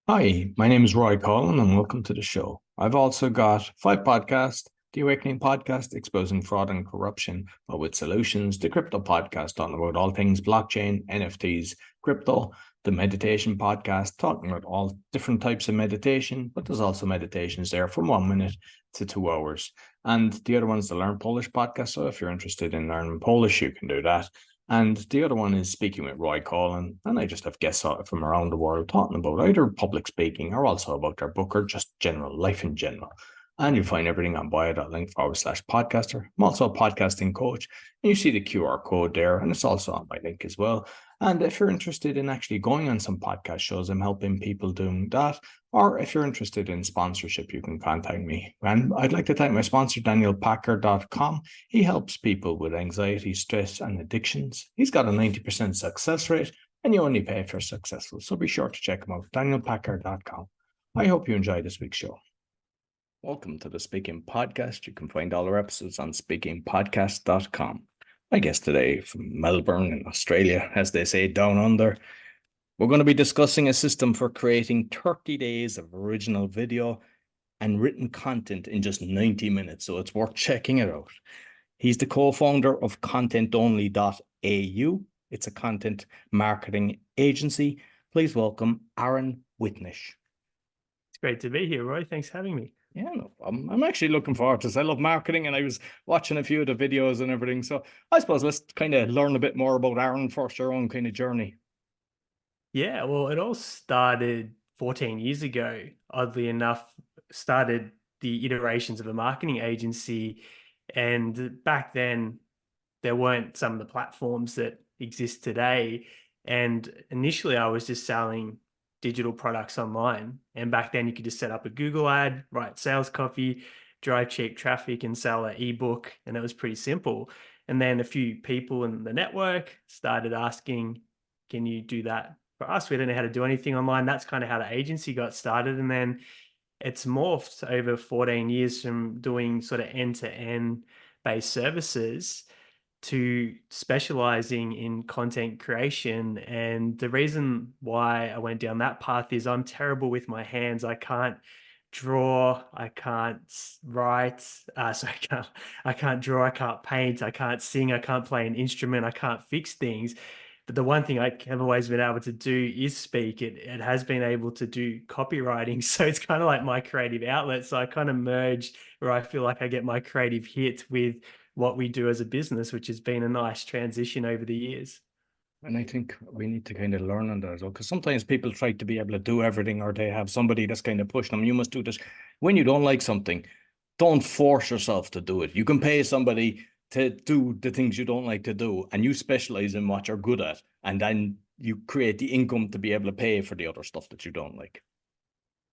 Hi, my name is Roy Collin and welcome to the show. I've also got five podcasts: The Awakening Podcast, exposing fraud and corruption, but with solutions; the Crypto Podcast, talking about all things blockchain, NFTs, crypto; the Meditation Podcast, talking about all different types of meditation, but there's also meditations there from 1 minute to 2 hours. And the other one's the Learn Polish Podcast. So if you're interested in learning Polish, you can do that. And the other one is Speaking with Roy Collin. And I just have guests from around the world talking about either public speaking or also about their book or just general life in general. And you'll find everything on bio.link/podcaster. I'm also a podcasting coach. And you see the QR code there, and it's also on my link as well. And if you're interested in actually going on some podcast shows, I'm helping people doing that. Or if you're interested in sponsorship, you can contact me. And I'd like to thank my sponsor, DanielPacker.com. He helps people with anxiety, stress, and addictions. He's got a 90% success rate, and you only pay if you're successful. So be sure to check him out, DanielPacker.com. I hope you enjoy this week's show. Welcome to the Speaking Podcast. You can find all our episodes on speakingpodcast.com. My guest today from Melbourne in Australia, as they say, down under. We're going to be discussing a system for creating 30 days of original video and written content in just 90 minutes. So it's worth checking it out. He's the co-founder of contentonly.au. It's a content marketing agency. Please welcome Aaron Witnish. It's great to be here, Roy. Thanks for having me. Yeah, no problem. I'm actually looking forward to this. I love marketing and I was watching a few of the videos and everything. So I suppose let's kind of learn a bit more about Aaron first, your own kind of journey. Yeah, well, it all started 14 years ago. Oddly enough, started the iterations of a marketing agency. And back then, there weren't some of the platforms that exist today. And initially, I was just selling digital products online. And back then, you could just set up a Google ad, write sales copy, drive cheap traffic, and sell an ebook. And it was pretty simple. And then a few people in the network started asking, can you do that for us? We didn't know how to do anything online. That's kind of how the agency got started. And then it's morphed over 14 years from doing sort of end-to-end based services to specializing in content creation. And the reason why I went down that path is I'm terrible with my hands. I can't draw, I can't write, I can't draw, I can't paint, I can't sing, I can't play an instrument, I can't fix things. But the one thing I have always been able to do is speak. It has been able to do copywriting. So it's kind of like my creative outlet. So I kind of merged where I feel like I get my creative hit with what we do as a business, which has been a nice transition over the years. And I think we need to kind of learn on that as well, because sometimes people try to be able to do everything or they have somebody that's kind of pushing them. You must do this. When you don't like something, don't force yourself to do it. You can pay somebody to do the things you don't like to do, and you specialize in what you're good at, and then you create the income to be able to pay for the other stuff that you don't like.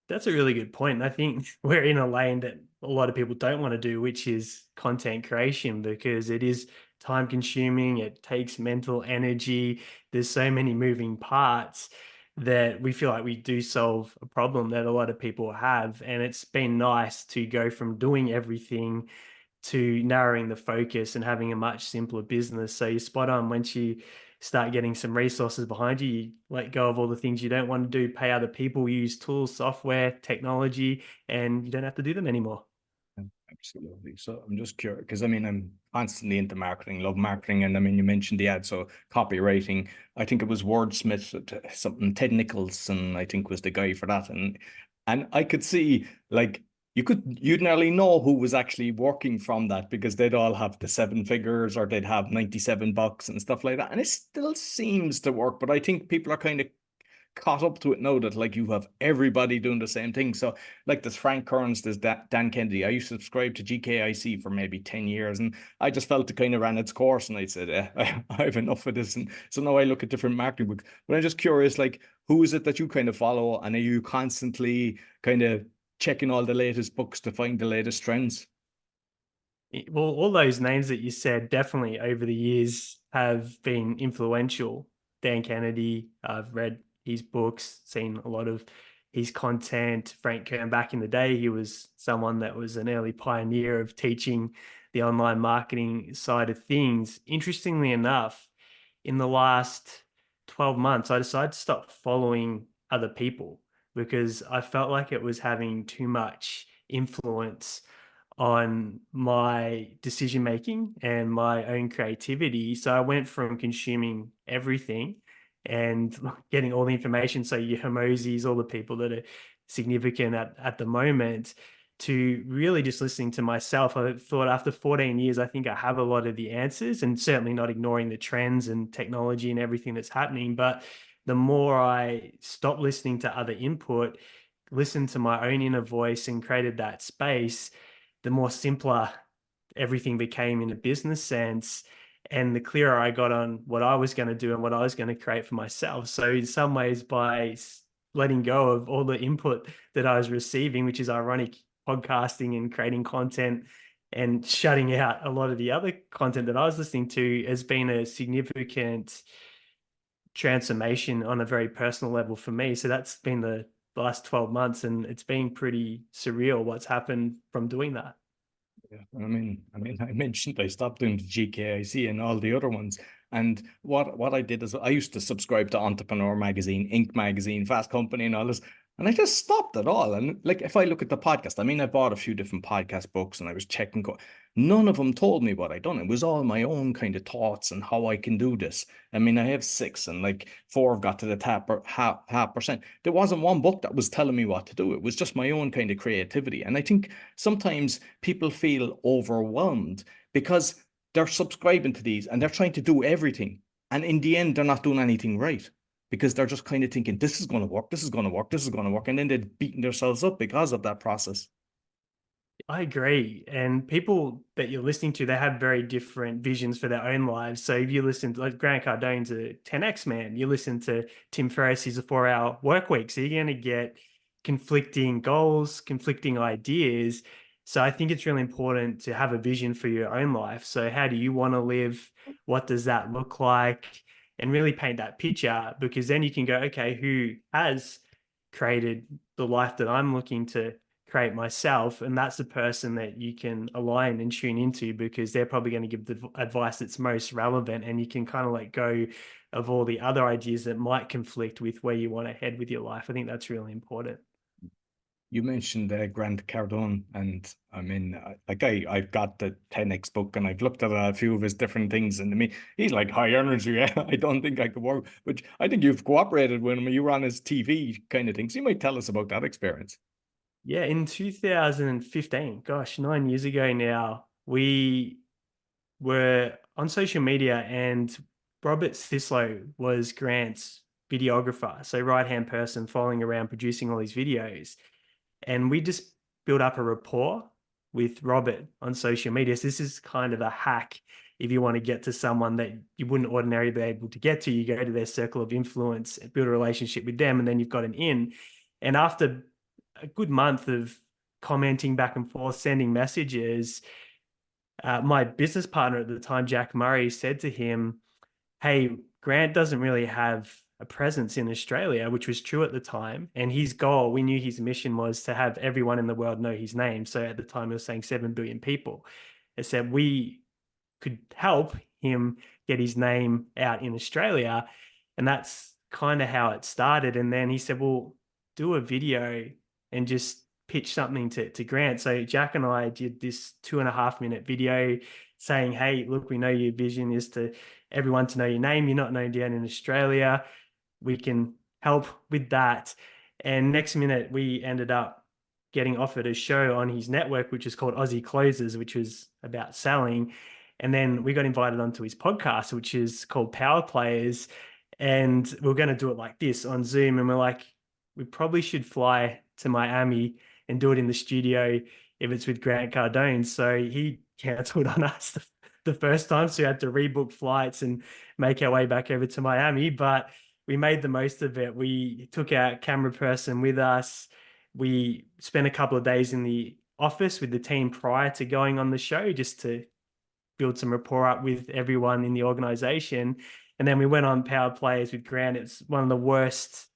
That's a really good point. I think we're in a lane that a lot of people don't want to do, which is content creation, because it is time consuming. It takes mental energy. There's so many moving parts that we feel like we do solve a problem that a lot of people have. And it's been nice to go from doing everything to narrowing the focus and having a much simpler business. So you're spot on. Once you start getting some resources behind you, you let go of all the things you don't want to do, pay other people, use tools, software, technology, and you don't have to do them anymore. Absolutely. So I'm just curious because I mean, I'm constantly into marketing, love marketing. And I mean, you mentioned the ad, so copywriting. I think it was Wordsmith, something, Ted Nicholson, I think was the guy for that. And I could see like you'd nearly know who was actually working from that because they'd all have the seven figures or they'd have 97 bucks and stuff like that. And it still seems to work, but I think people are kind of caught up to it now that like you have everybody doing the same thing. So like there's Frank Kearns, there's Dan Kennedy. I used to subscribe to GKIC for maybe 10 years and I just felt it kind of ran its course and I said, I have enough of this. And so now I look at different marketing books. But I'm just curious, like, who is it that you kind of follow? And are you constantly kind of checking all the latest books to find the latest trends? Well, all those names that you said definitely over the years have been influential. Dan Kennedy, I've read his books, seen a lot of his content. Frank Kern, back in the day, he was someone that was an early pioneer of teaching the online marketing side of things. Interestingly enough, in the last 12 months, I decided to stop following other people because I felt like it was having too much influence on my decision making and my own creativity. So I went from consuming everything and getting all the information, so your Hermoses, all the people that are significant at the moment, to really just listening to myself. I thought after 14 years, I think I have a lot of the answers, and certainly not ignoring the trends and technology and everything that's happening. But the more I stopped listening to other input, listened to my own inner voice and created that space, the more simpler everything became in a business sense, and the clearer I got on what I was going to do and what I was going to create for myself. So in some ways, by letting go of all the input that I was receiving, which is ironic, podcasting and creating content, and shutting out a lot of the other content that I was listening to, has been a significant transformation on a very personal level for me. So that's been the last 12 months, and it's been pretty surreal what's happened from doing that. Yeah, I mentioned I stopped doing the GKIC and all the other ones. And what I did is I used to subscribe to Entrepreneur Magazine, Inc. Magazine, Fast Company, and all this. And I just stopped it all. And like, if I look at the podcast, I bought a few different podcast books and I was checking. None of them told me what I'd done. It was all my own kind of thoughts and how I can do this. I have 6, and like 4 have got to the top or half percent. There wasn't one book that was telling me what to do. It was just my own kind of creativity. And I think sometimes people feel overwhelmed because they're subscribing to these and they're trying to do everything. And in the end, they're not doing anything right because they're just kind of thinking, this is going to work, this is going to work, this is going to work. And then they're beating themselves up because of that process. I agree. And people that you're listening to, they have very different visions for their own lives. So if you listen to, like, Grant Cardone's a 10X man, you listen to Tim Ferriss, he's a 4-hour work week. So you're going to get conflicting goals, conflicting ideas. So I think it's really important to have a vision for your own life. So how do you want to live? What does that look like? And really paint that picture, because then you can go, okay, who has created the life that I'm looking to create myself? And that's the person that you can align and tune into, because they're probably going to give the advice that's most relevant, and you can kind of let go of all the other ideas that might conflict with where you want to head with your life. I think that's really important. You mentioned Grant Cardone, and I've got the 10X book and I've looked at a few of his different things, and he's like high energy. I don't think I could work, but I think you've cooperated with him. You were on his TV kind of thing. So you might tell us about that experience. Yeah, in 2015, gosh, 9 years ago now, we were on social media, and Robert Sislow was Grant's videographer, so right-hand person following around producing all these videos. And we just built up a rapport with Robert on social media. So this is kind of a hack. If you want to get to someone that you wouldn't ordinarily be able to get to, you go to their circle of influence, build a relationship with them, and then you've got an in. And after a good month of commenting back and forth, sending messages, my business partner at the time, Jack Murray, said to him, hey, Grant doesn't really have a presence in Australia, which was true at the time. And his goal, we knew his mission was to have everyone in the world know his name. So at the time, he was saying 7 billion people. It said we could help him get his name out in Australia. And that's kind of how it started. And then he said, well, do a video and just pitch something to Grant. So Jack and I did this 2.5-minute video saying, hey, look, we know your vision is to everyone to know your name. You're not known down in Australia. We can help with that. And next minute, we ended up getting offered a show on his network, which is called Aussie Closers, which was about selling. And then we got invited onto his podcast, which is called Power Players. And we're going to do it like this on Zoom. And we're like, we probably should fly to Miami and do it in the studio if it's with Grant Cardone. So he cancelled on us the first time. So we had to rebook flights and make our way back over to Miami. But we made the most of it. We took our camera person with us. We spent a couple of days in the office with the team prior to going on the show, just to build some rapport up with everyone in the organization. And then we went on Power Players with Grant. It's one of the worst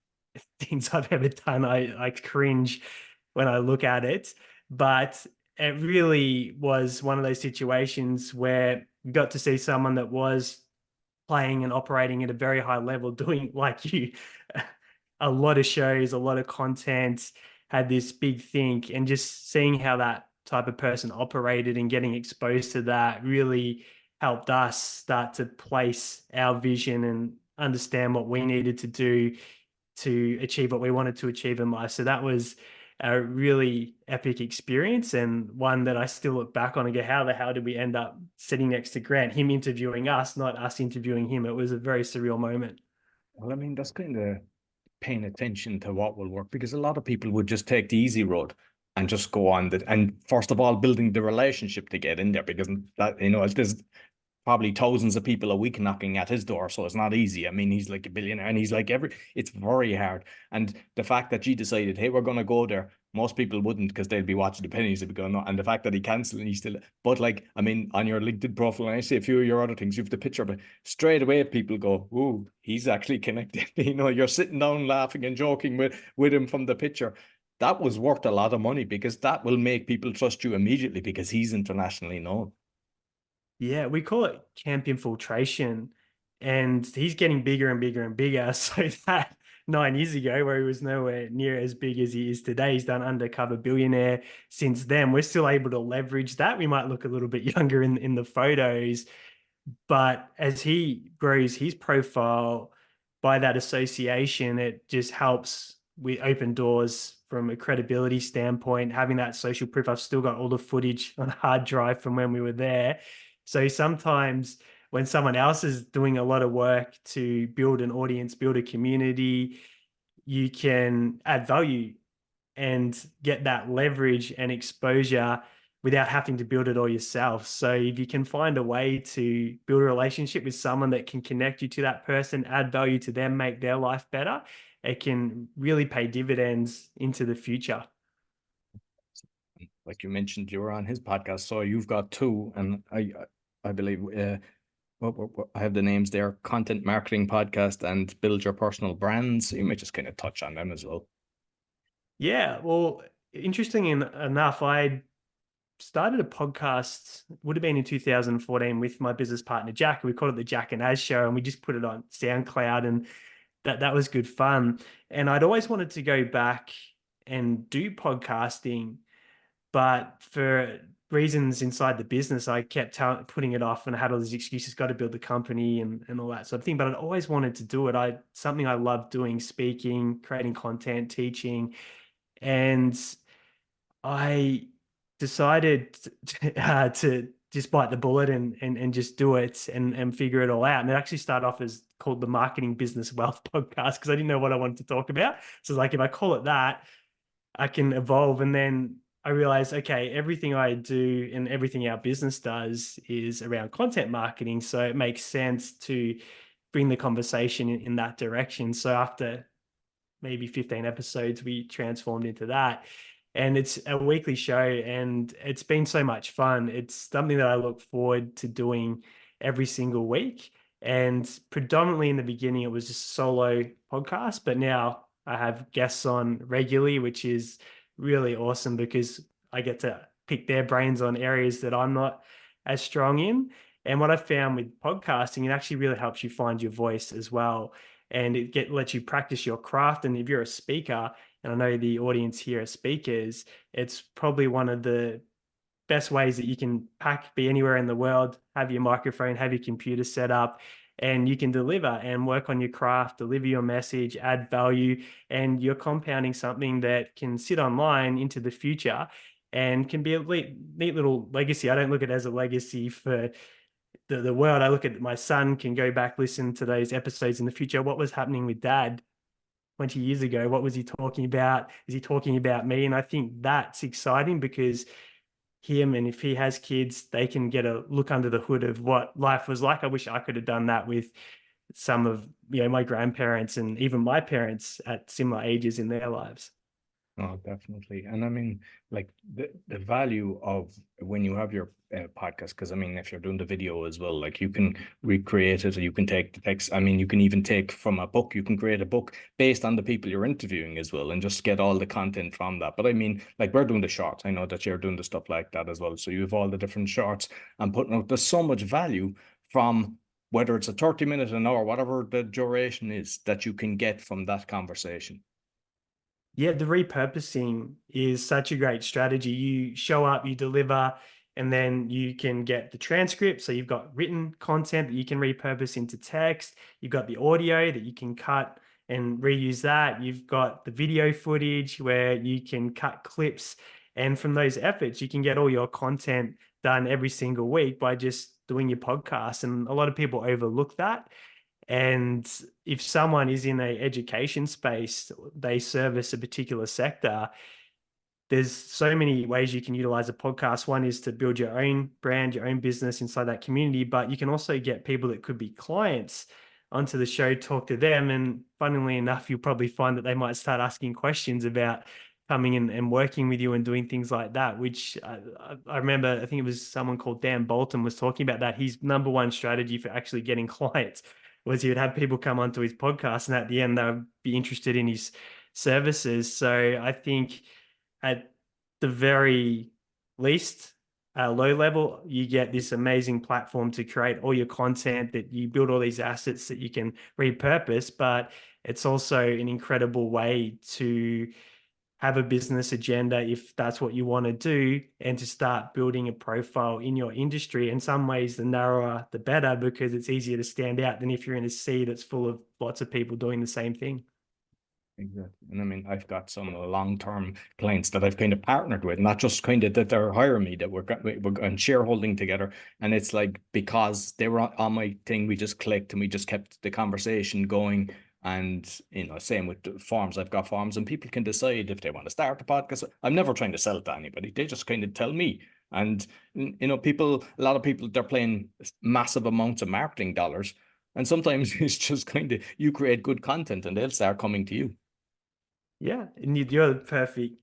things I've ever done. I cringe when I look at it, but it really was one of those situations where you got to see someone that was playing and operating at a very high level, doing like you a lot of shows, a lot of content, had this big think, and just seeing how that type of person operated and getting exposed to that really helped us start to place our vision and understand what we needed to do to achieve what we wanted to achieve in life. So that was a really epic experience, and one that I still look back on and go, how the hell did we end up sitting next to Grant, him interviewing us, not us interviewing him? It was a very surreal moment. Well, I mean, that's kind of paying attention to what will work, because a lot of people would just take the easy road and just go on that. And first of all, building the relationship to get in there, because that, you know, there's probably thousands of people a week knocking at his door. So it's not easy. I mean, he's like a billionaire, and he's like it's very hard. And the fact that you decided, hey, we're going to go there, most people wouldn't, because they'd be watching the pennies, they'd be going, no. And the fact that he cancelled and he still, but like, I mean, on your LinkedIn profile, and I see a few of your other things, you have the picture of it, straight away people go, ooh, he's actually connected. You know, you're sitting down laughing and joking with him from the picture. That was worth a lot of money, because that will make people trust you immediately, because he's internationally known. Yeah, we call it camp infiltration, and he's getting bigger and bigger and bigger. So that 9 years ago, where he was nowhere near as big as he is today, he's done undercover billionaire since then. We're still able to leverage that. We might look a little bit younger in the photos, but as he grows his profile by that association, it just helps we open doors from a credibility standpoint. Having that social proof, I've still got all the footage on a hard drive from when we were there. So sometimes when someone else is doing a lot of work to build an audience, build a community, you can add value and get that leverage and exposure without having to build it all yourself. So if you can find a way to build a relationship with someone that can connect you to that person, add value to them, make their life better, it can really pay dividends into the future. Like you mentioned, you were on his podcast, so you've got two, and I believe I have the names there: Content Marketing Podcast and Build Your Personal Brands. You might just kind of touch on them as well. Yeah, well, interesting enough, I started a podcast, would have been in 2014, with my business partner Jack. We called it the Jack and Az Show, and we just put it on SoundCloud, and that was good fun. And I'd always wanted to go back and do podcasting, but for reasons inside the business, I kept putting it off, and I had all these excuses, got to build the company and all that sort of thing. But I'd always wanted to do it. Something I love doing, speaking, creating content, teaching. And I decided to just bite the bullet and just do it and figure it all out. And it actually started off as called the Marketing Business Wealth Podcast, because I didn't know what I wanted to talk about. So like, if I call it that, I can evolve. And then I realized, okay, everything I do and everything our business does is around content marketing. So it makes sense to bring the conversation in that direction. So after maybe 15 episodes, we transformed into that. And it's a weekly show, and it's been so much fun. It's something that I look forward to doing every single week. And predominantly in the beginning, it was just a solo podcast, but now I have guests on regularly, which is really awesome, because I get to pick their brains on areas that I'm not as strong in. And what I found with podcasting, it actually really helps you find your voice as well. And lets you practice your craft. And if you're a speaker, and I know the audience here are speakers, it's probably one of the best ways that you can be anywhere in the world, have your microphone, have your computer set up, and you can deliver and work on your craft, deliver your message, add value, and you're compounding something that can sit online into the future and can be a neat little legacy. I don't look at it as a legacy for the world. I look at my son can go back, listen to those episodes in the future. What was happening with dad 20 years ago? What was he talking about? Is he talking about me? And I think that's exciting, because him, and if he has kids, they can get a look under the hood of what life was like. I wish I could have done that with some of my grandparents and even my parents at similar ages in their lives. Oh, definitely. And I mean, like the value of when you have your podcast, because I mean, if you're doing the video as well, like you can recreate it, or you can take the text. I mean, you can even take from a book, you can create a book based on the people you're interviewing as well, and just get all the content from that. But I mean, like we're doing the shorts. I know that you're doing the stuff like that as well. So you have all the different shorts and putting out, there's so much value from whether it's a 30 minute, an hour, whatever the duration is that you can get from that conversation. Yeah, the repurposing is such a great strategy. You show up, you deliver, and then you can get the transcript. So you've got written content that you can repurpose into text. You've got the audio that you can cut and reuse that. You've got the video footage where you can cut clips. And from those efforts, you can get all your content done every single week by just doing your podcast. And a lot of people overlook that. And if someone is in a education space, they service a particular sector, there's so many ways you can utilize a podcast. One is to build your own brand, your own business inside that community, but you can also get people that could be clients onto the show, talk to them. And funnily enough, you'll probably find that they might start asking questions about coming in and working with you and doing things like that, which I remember, I think it was someone called Dan Bolton was talking about that. His number one strategy for actually getting clients was he would have people come onto his podcast, and at the end, they would be interested in his services. So I think at the very least, low level, you get this amazing platform to create all your content, that you build all these assets that you can repurpose, but it's also an incredible way to have a business agenda if that's what you want to do, and to start building a profile in your industry. In some ways, the narrower the better, because it's easier to stand out than if you're in a sea that's full of lots of people doing the same thing. Exactly. And I mean, I've got some long-term clients that I've kind of partnered with, not just kind of that they're hiring me, that we're on shareholding together. And it's like, because they were on my thing, we just clicked and we just kept the conversation going. And, same with the forms. I've got forms and people can decide if they want to start a podcast. I'm never trying to sell it to anybody. They just kind of tell me. And, a lot of people, they're playing massive amounts of marketing dollars. And sometimes it's just kind of, you create good content and they'll start coming to you. Yeah, and you're the perfect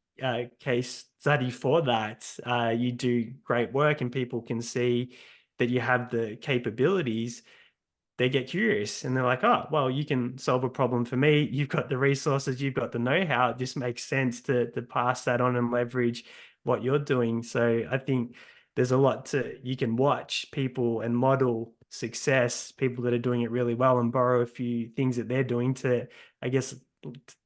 case study for that. You do great work, and people can see that you have the capabilities. They get curious and they're like, oh, well, you can solve a problem for me. You've got the resources, you've got the know-how. It just makes sense to pass that on and leverage what you're doing. So I think there's a lot you can watch people and model success, people that are doing it really well, and borrow a few things that they're doing to, I guess,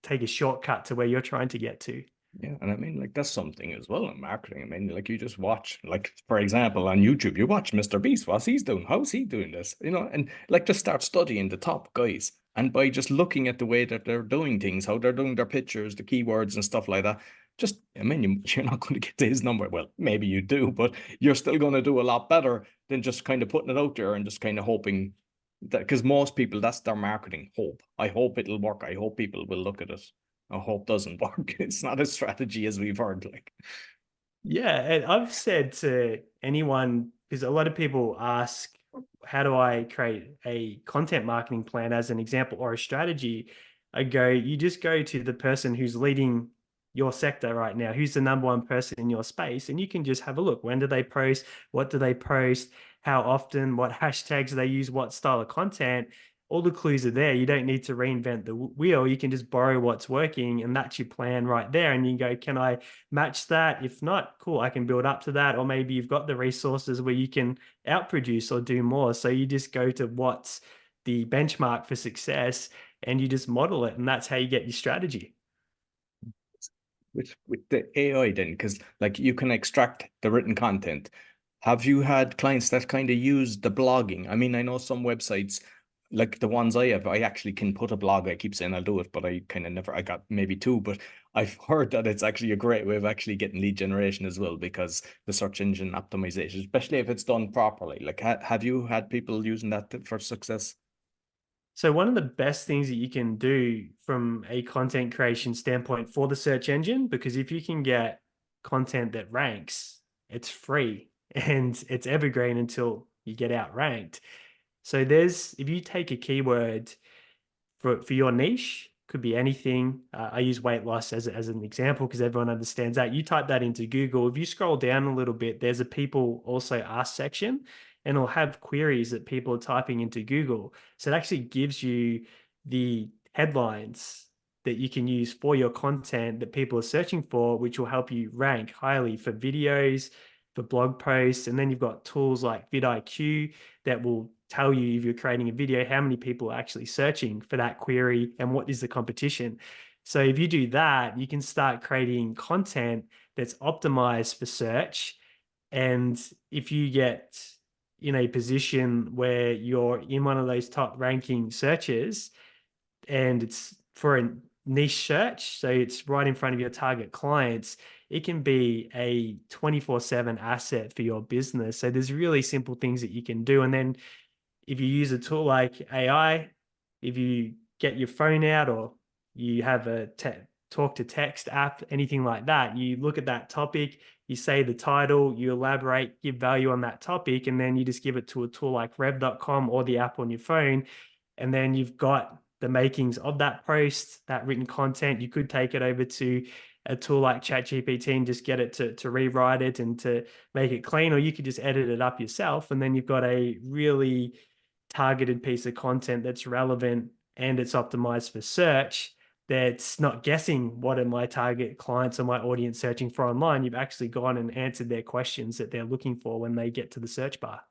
take a shortcut to where you're trying to get to. Yeah, and I mean, like, that's something as well in marketing. I mean, like, you just watch, like, for example, on YouTube, you watch Mr. Beast. What's he's doing? How's he doing this? And like, just start studying the top guys. And by just looking at the way that they're doing things, how they're doing their pictures, the keywords and stuff like that, I mean, you're not going to get to his number. Well, maybe you do, but you're still going to do a lot better than just kind of putting it out there and just kind of hoping that, because most people, that's their marketing hope. I hope it'll work. I hope people will look at it. I hope doesn't work. It's not a strategy, as we've heard. Like, Yeah, and I've said to anyone, because a lot of people ask, how do I create a content marketing plan as an example or a strategy? I go, you just go to the person who's leading your sector right now, who's the number one person in your space, and you can just have a look. When do they post? What do they post? How often? What hashtags they use? What style of content? All the clues are there. You don't need to reinvent the wheel. You can just borrow what's working, and that's your plan right there. And you go, can I match that? If not, cool, I can build up to that. Or maybe you've got the resources where you can outproduce or do more. So you just go to what's the benchmark for success and you just model it. And that's how you get your strategy. with the AI then, because like you can extract the written content. Have you had clients that kind of use the blogging? I mean, I know some websites, like the ones I have, I actually can put a blog. I keep saying I'll do it, but I kind of never, I got maybe two, but I've heard that it's actually a great way of actually getting lead generation as well, because the search engine optimization, especially if it's done properly. Like, have you had people using that for success? So one of the best things that you can do from a content creation standpoint for the search engine, because if you can get content that ranks, it's free and it's evergreen until you get outranked. So if you take a keyword for your niche, could be anything. I use weight loss as an example because everyone understands that. You type that into Google. If you scroll down a little bit, there's a people also ask section, and it'll have queries that people are typing into Google. So it actually gives you the headlines that you can use for your content that people are searching for, which will help you rank highly for videos, for blog posts. And then you've got tools like vidIQ that will tell you if you're creating a video, how many people are actually searching for that query and what is the competition. So if you do that, you can start creating content that's optimized for search. And if you get in a position where you're in one of those top ranking searches and it's for a niche search, so it's right in front of your target clients, it can be a 24/7 asset for your business. So there's really simple things that you can do. And then if you use a tool like AI, if you get your phone out or you have a talk to text app, anything like that, you look at that topic, you say the title, you elaborate, give value on that topic, and then you just give it to a tool like rev.com or the app on your phone. And then you've got the makings of that post, that written content. You could take it over to a tool like ChatGPT and just get it to rewrite it and to make it clean, or you could just edit it up yourself. And then you've got a really targeted piece of content that's relevant and it's optimized for search, that's not guessing what are my target clients or my audience searching for online. You've actually gone and answered their questions that they're looking for when they get to the search bar.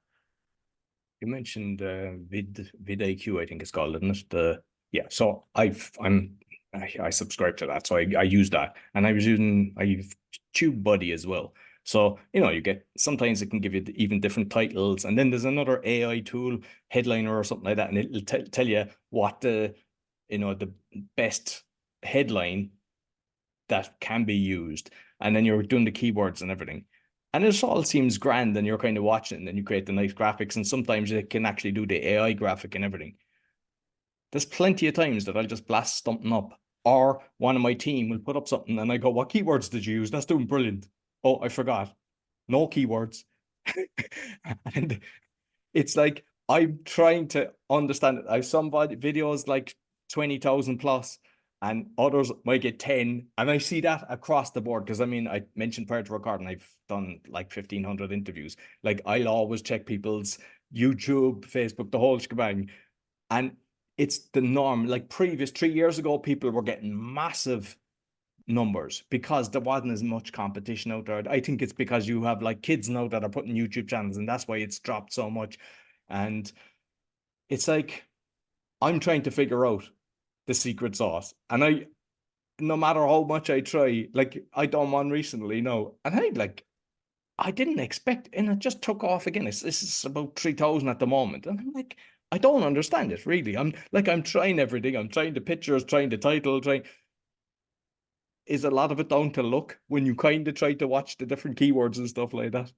You mentioned vidIQ, I think it's called, isn't it? So I subscribe to that, so I use that, and I've TubeBuddy as well. So you get, sometimes it can give you even different titles, and then there's another AI tool, Headliner or something like that, and it'll tell you what the best headline that can be used, and then you're doing the keywords and everything. And it all seems grand, and you're kind of watching it, and then you create the nice graphics, and sometimes it can actually do the AI graphic and everything. There's plenty of times that I'll just blast something up, or one of my team will put up something and I go, what keywords did you use? That's doing brilliant. Oh, I forgot. No keywords. And it's like, I'm trying to understand it. I have some videos like 20,000 plus, and others might get 10. And I see that across the board. Because I mean, I mentioned prior to recording, I've done like 1,500 interviews. Like, I'll always check people's YouTube, Facebook, the whole shebang. And it's the norm. Like, previous 3 years ago, people were getting massive numbers because there wasn't as much competition out there. I think it's because you have like kids now that are putting YouTube channels, and that's why it's dropped so much. And it's like, I'm trying to figure out the secret sauce, and no matter how much I try, like, I done one recently, and I didn't expect, and it just took off again. This is about 3,000 at the moment, and I'm like, I don't understand it really. I'm trying everything. I'm trying the pictures, trying the title, trying. Is a lot of it down to luck when you kind of try to watch the different keywords and stuff like that?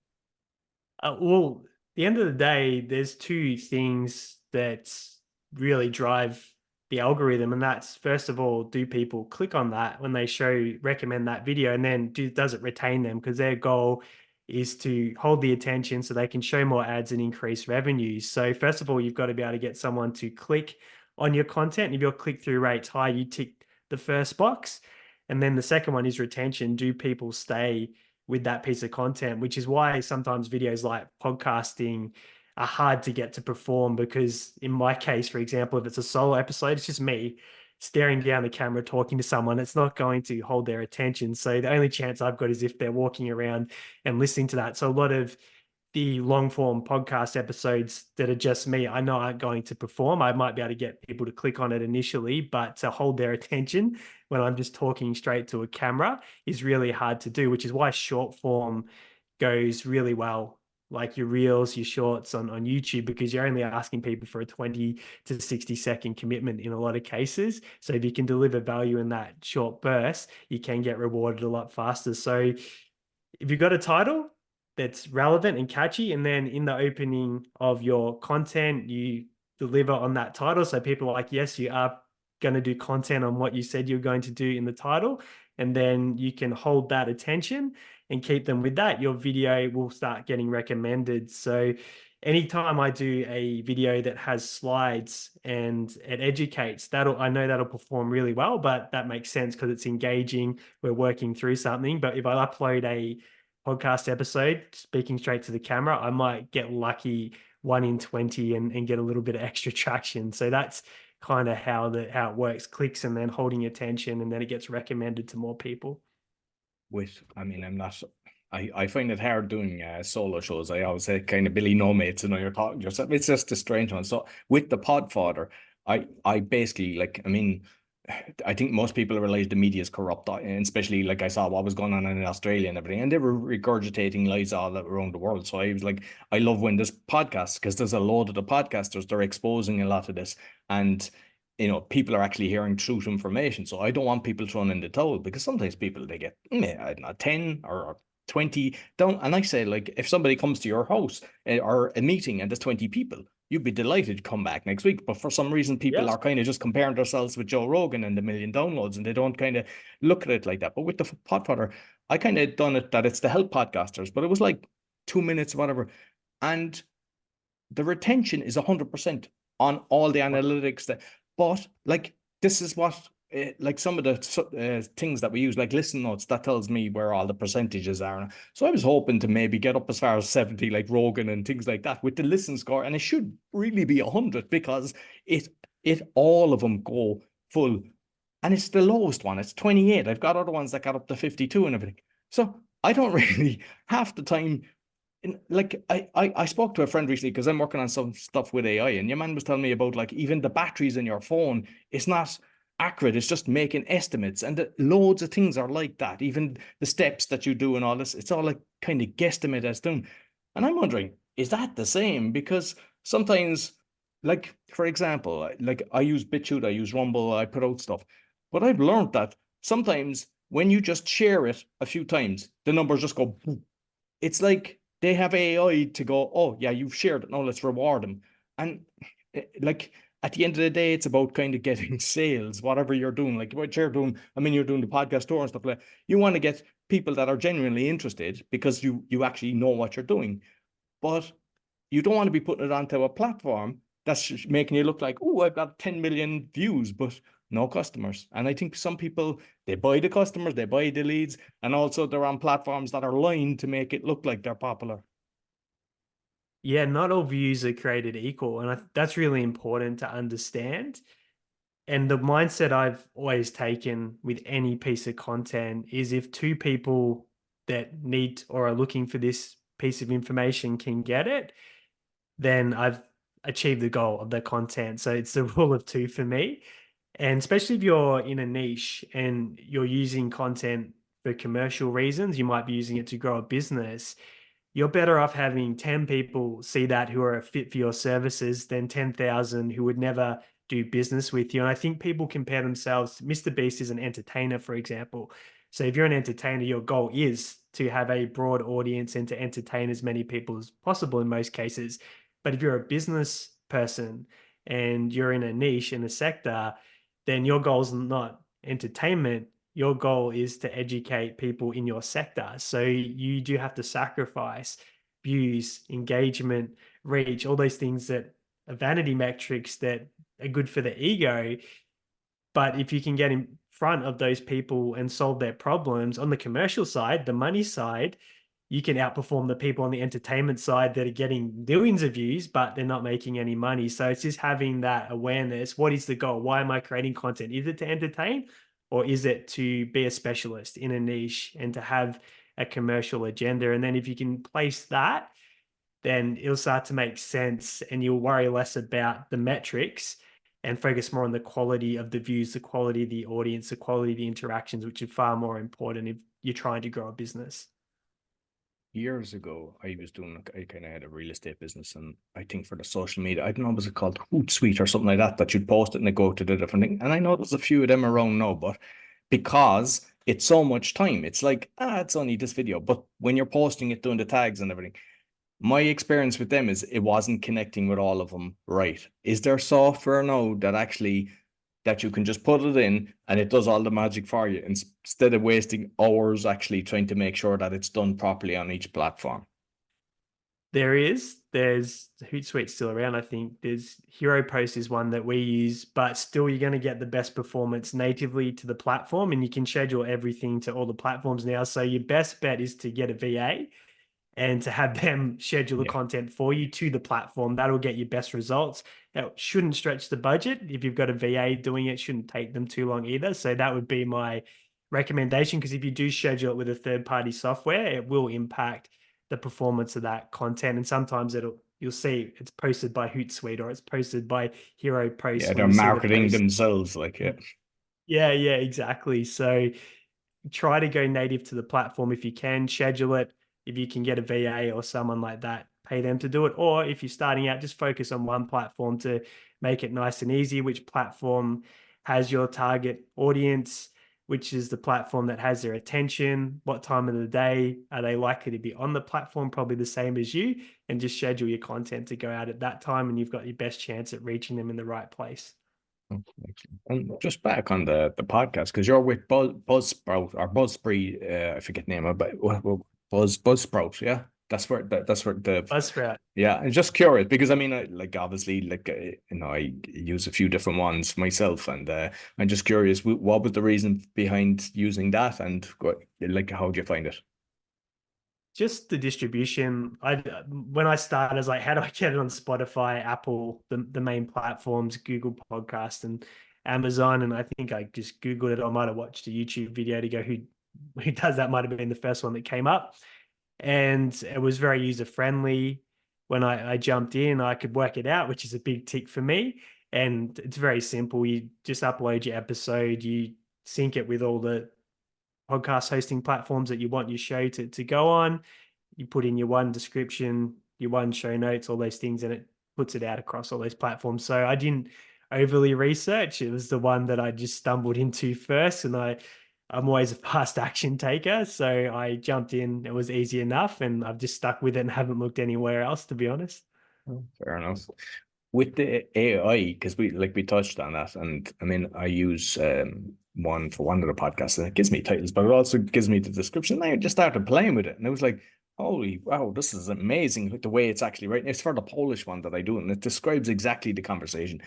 Well, at the end of the day, there's two things that really drive the algorithm, and that's, first of all, do people click on that when they recommend that video, and then does it retain them? Because their goal is to hold the attention so they can show more ads and increase revenues. So first of all, you've got to be able to get someone to click on your content. If your click-through rate's high, you tick the first box. And then the second one is retention. Do people stay with that piece of content? Which is why sometimes videos like podcasting are hard to get to perform, because in my case, for example, if it's a solo episode, it's just me staring down the camera talking to someone. It's not going to hold their attention. So the only chance I've got is if they're walking around and listening to that. So a lot of the long form podcast episodes that are just me, I know aren't going to perform. I might be able to get people to click on it initially, but to hold their attention when I'm just talking straight to a camera is really hard to do, which is why short form goes really well, like your reels, your shorts on YouTube, because you're only asking people for a 20 to 60-second commitment in a lot of cases. So if you can deliver value in that short burst, you can get rewarded a lot faster. So if you've got a title that's relevant and catchy, and then in the opening of your content, you deliver on that title, so people are like, yes, you are going to do content on what you said you're going to do in the title, and then you can hold that attention and keep them with that, your video will start getting recommended. So anytime I do a video that has slides and it educates, I know that'll perform really well, but that makes sense because it's engaging, we're working through something. But if I upload a podcast episode speaking straight to the camera, I might get lucky 1 in 20 and get a little bit of extra traction. So that's kind of how it works: clicks and then holding attention, and then it gets recommended to more people. I mean, I'm not I find it hard doing solo shows. I always say kind of Billy No Mates, you're talking to yourself. It's just a strange one. So with the Podfather, I basically like, I mean, I think most people realize the media is corrupt, and especially like I saw what was going on in Australia and everything, and they were regurgitating lies all around the world. So I was like, I love when this podcast, because there's a load of the podcasters, they're exposing a lot of this, and people are actually hearing truth information. So I don't want people throwing in the towel, because sometimes people, they get, I don't know, 10 or 20 down. And I say, like, if somebody comes to your house or a meeting and there's 20 people, you'd be delighted to come back next week. But for some reason, people Yes. are kind of just comparing themselves with Joe Rogan and the million downloads, and they don't kind of look at it like that. But with the Podfather, I kind of done it that it's the help podcasters, but it was like 2 minutes, whatever. And the retention is 100% on all the analytics but like, this is what, like some of the things that we use, like listen notes, that tells me where all the percentages are. So I was hoping to maybe get up as far as 70, like Rogan and things like that with the listen score. And it should really be 100, because it all of them go full. And it's the lowest one. It's 28. I've got other ones that got up to 52 and everything. So I don't really, half the time, like I spoke to a friend recently, because I'm working on some stuff with AI, and your man was telling me about, like, even the batteries in your phone, it's not accurate. It's just making estimates, and loads of things are like that. Even the steps that you do and all this, it's all like kind of guesstimate as done. And I'm wondering, is that the same? Because sometimes, like, for example, like I use BitChute, I use Rumble, I put out stuff, but I've learned that sometimes when you just share it a few times, the numbers just go boom. It's like they have AI to go, oh yeah, you've shared it, now let's reward them. And like, at the end of the day, it's about kind of getting sales, whatever you're doing. Like what you're doing, I mean, you're doing the podcast tour and stuff like that. You want to get people that are genuinely interested, because you actually know what you're doing. But you don't want to be putting it onto a platform that's making you look like, oh, I've got 10 million views, but no customers. And I think some people, they buy the customers, they buy the leads, and also they're on platforms that are lying to make it look like they're popular. Yeah, not all views are created equal. And that's really important to understand. And the mindset I've always taken with any piece of content is, if two people that need or are looking for this piece of information can get it, then I've achieved the goal of the content. So it's the rule of two for me. And especially if you're in a niche and you're using content for commercial reasons, you might be using it to grow a business. You're better off having 10 people see that who are a fit for your services than 10,000 who would never do business with you. And I think people compare themselves. Mr. Beast is an entertainer, for example. So if you're an entertainer, your goal is to have a broad audience and to entertain as many people as possible in most cases. But if you're a business person and you're in a niche, in a sector, then your goal is not entertainment. Your goal is to educate people in your sector. So you do have to sacrifice views, engagement, reach, all those things that are vanity metrics that are good for the ego. But if you can get in front of those people and solve their problems on the commercial side, the money side, you can outperform the people on the entertainment side that are getting millions of views, but they're not making any money. So it's just having that awareness. What is the goal? Why am I creating content? Is it to entertain, or is it to be a specialist in a niche and to have a commercial agenda? And then if you can place that, then it'll start to make sense and you'll worry less about the metrics and focus more on the quality of the views, the quality of the audience, the quality of the interactions, which are far more important if you're trying to grow a business. Years ago, I kind of had a real estate business, and I think for the social media, I don't know, was it called Hootsuite or something like that, that you'd post it and it go to the different thing. And I know there's a few of them around now, but because it's so much time, it's like, it's only this video. But when you're posting it, doing the tags and everything, my experience with them is it wasn't connecting with all of them right. Is there software now that actually, that you can just put it in and it does all the magic for you, instead of wasting hours actually trying to make sure that it's done properly on each platform? There's Hootsuite still around. I think there's Hero Post is one that we use, but still you're going to get the best performance natively to the platform, and you can schedule everything to all the platforms now. So your best bet is to get a VA and to have them schedule the content for you to the platform. That'll get you best results. It shouldn't stretch the budget. If you've got a VA doing it, shouldn't take them too long either. So that would be my recommendation, because if you do schedule it with a third-party software, it will impact the performance of that content. And sometimes you'll see it's posted by Hootsuite or it's posted by Hero Post Yeah, when they're you see the marketing post. themselves, like, yeah. Yeah, exactly. So try to go native to the platform if you can. Schedule it. If you can get a VA or someone like that, pay them to do it. Or if you're starting out, just focus on one platform to make it nice and easy. Which platform has your target audience? Which is the platform that has their attention? What time of the day are they likely to be on the platform? Probably the same as you, and just schedule your content to go out at that time, and you've got your best chance at reaching them in the right place. And just back on the podcast, because you're with Buzzsprout or Buzzspree, I forget the name of, but Buzzsprout, yeah, that's where the Buzzsprout. yeah. I'm just curious because I mean, like obviously, like I use a few different ones myself, and I'm just curious, what was the reason behind using that, and like how do you find it? Just the distribution. When I started, I was like, how do I get it on Spotify, Apple, the main platforms, Google Podcast, and Amazon? And I think I just Googled it. I might have watched a YouTube video to go, who does that? Might have been the first one that came up, and it was very user friendly. When I jumped in, I could work it out, which is a big tick for me. And it's very simple. You just upload your episode, you sync it with all the podcast hosting platforms that you want your show to go on. You put in your one description, your one show notes, all those things, and it puts it out across all those platforms. So I didn't overly research. It was the one that I just stumbled into first, and I'm always a fast action taker. So I jumped in. It was easy enough, and I've just stuck with it and haven't looked anywhere else, to be honest. Oh, fair enough. With the AI, because we touched on that, and I mean I use one for one of the podcasts, and it gives me titles, but it also gives me the description. And I just started playing with it, and it was like, holy wow, this is amazing! Like the way it's actually written. It's for the Polish one that I do, and it describes exactly the conversation.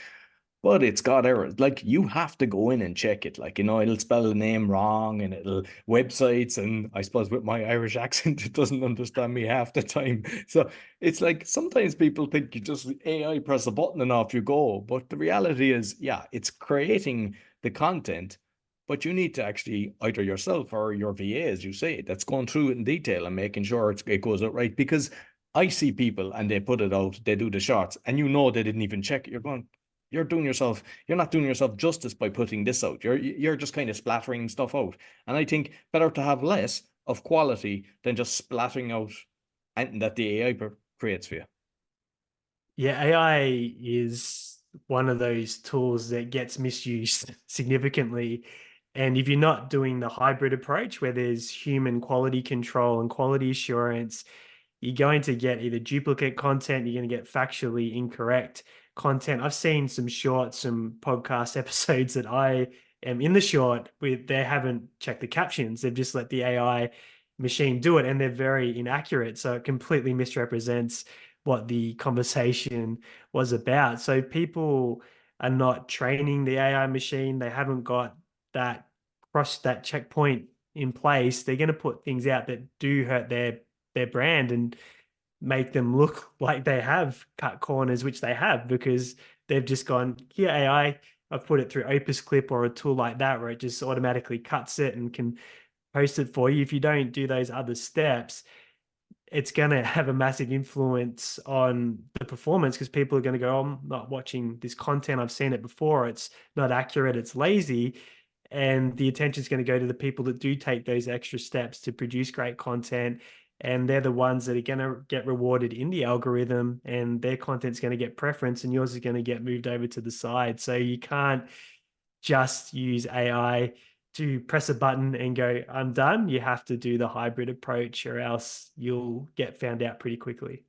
But it's got errors. Like you have to go in and check it. Like, it'll spell the name wrong and it'll websites. And I suppose with my Irish accent, it doesn't understand me half the time. So it's like sometimes people think you just AI press a button and off you go. But the reality is, yeah, it's creating the content, but you need to actually either yourself or your VA, as you say, that's going through it in detail and making sure it goes out right. Because I see people and they put it out, they do the shots, and they didn't even check it. You're not doing yourself justice by putting this out. You're just kind of splattering stuff out. And I think better to have less of quality than just splattering out anything that the AI creates for you. Yeah, AI is one of those tools that gets misused significantly. And if you're not doing the hybrid approach where there's human quality control and quality assurance, you're going to get either duplicate content, you're going to get factually incorrect content. I've seen some shorts, some podcast episodes that I am in the short with, they haven't checked the captions. They've just let the AI machine do it, and they're very inaccurate. So it completely misrepresents what the conversation was about. So people are not training the AI machine. They haven't got that that checkpoint in place. They're going to put things out that do hurt their brand and make them look like they have cut corners, which they have, because they've just gone, here, AI, I've put it through Opus Clip or a tool like that where it just automatically cuts it and can post it for you. If you don't do those other steps, it's going to have a massive influence on the performance, because people are going to go, oh, I'm not watching this content. I've seen it before. It's not accurate. It's lazy. And the attention is going to go to the people that do take those extra steps to produce great content. And they're the ones that are going to get rewarded in the algorithm, and their content's going to get preference, and yours is going to get moved over to the side. So you can't just use AI to press a button and go, I'm done. You have to do the hybrid approach, or else you'll get found out pretty quickly.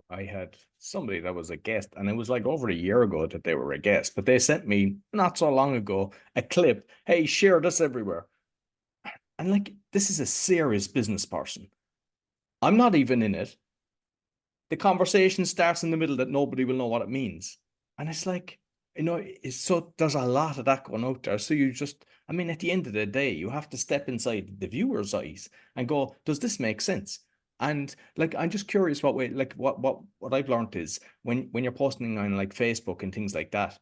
I had somebody that was a guest, and it was like over a year ago that they were a guest, but they sent me not so long ago a clip. Hey, share this everywhere. And like, this is a serious business person. I'm not even in it. The conversation starts in the middle that nobody will know what it means. And it's like, so there's a lot of that going out there. So I mean, at the end of the day, you have to step inside the viewer's eyes and go, does this make sense? And like, I'm just curious what I've learned is when you're posting on like Facebook and things like that,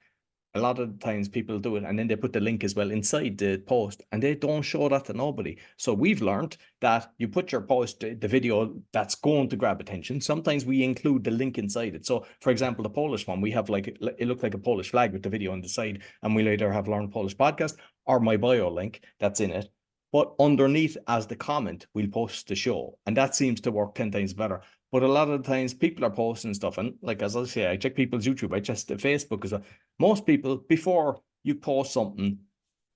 a lot of the times people do it and then they put the link as well inside the post and they don't show that to nobody. So we've learned that you put your post, the video that's going to grab attention. Sometimes we include the link inside it. So for example, the Polish one, we have like, it looked like a Polish flag with the video on the side, and we'll either have Learn Polish Podcast or my bio link that's in it. But underneath as the comment, we'll post the show. And that seems to work 10 times better. But a lot of the times people are posting stuff. And like, as I say, I check people's YouTube, I check the Facebook as well. Most people, before you post something,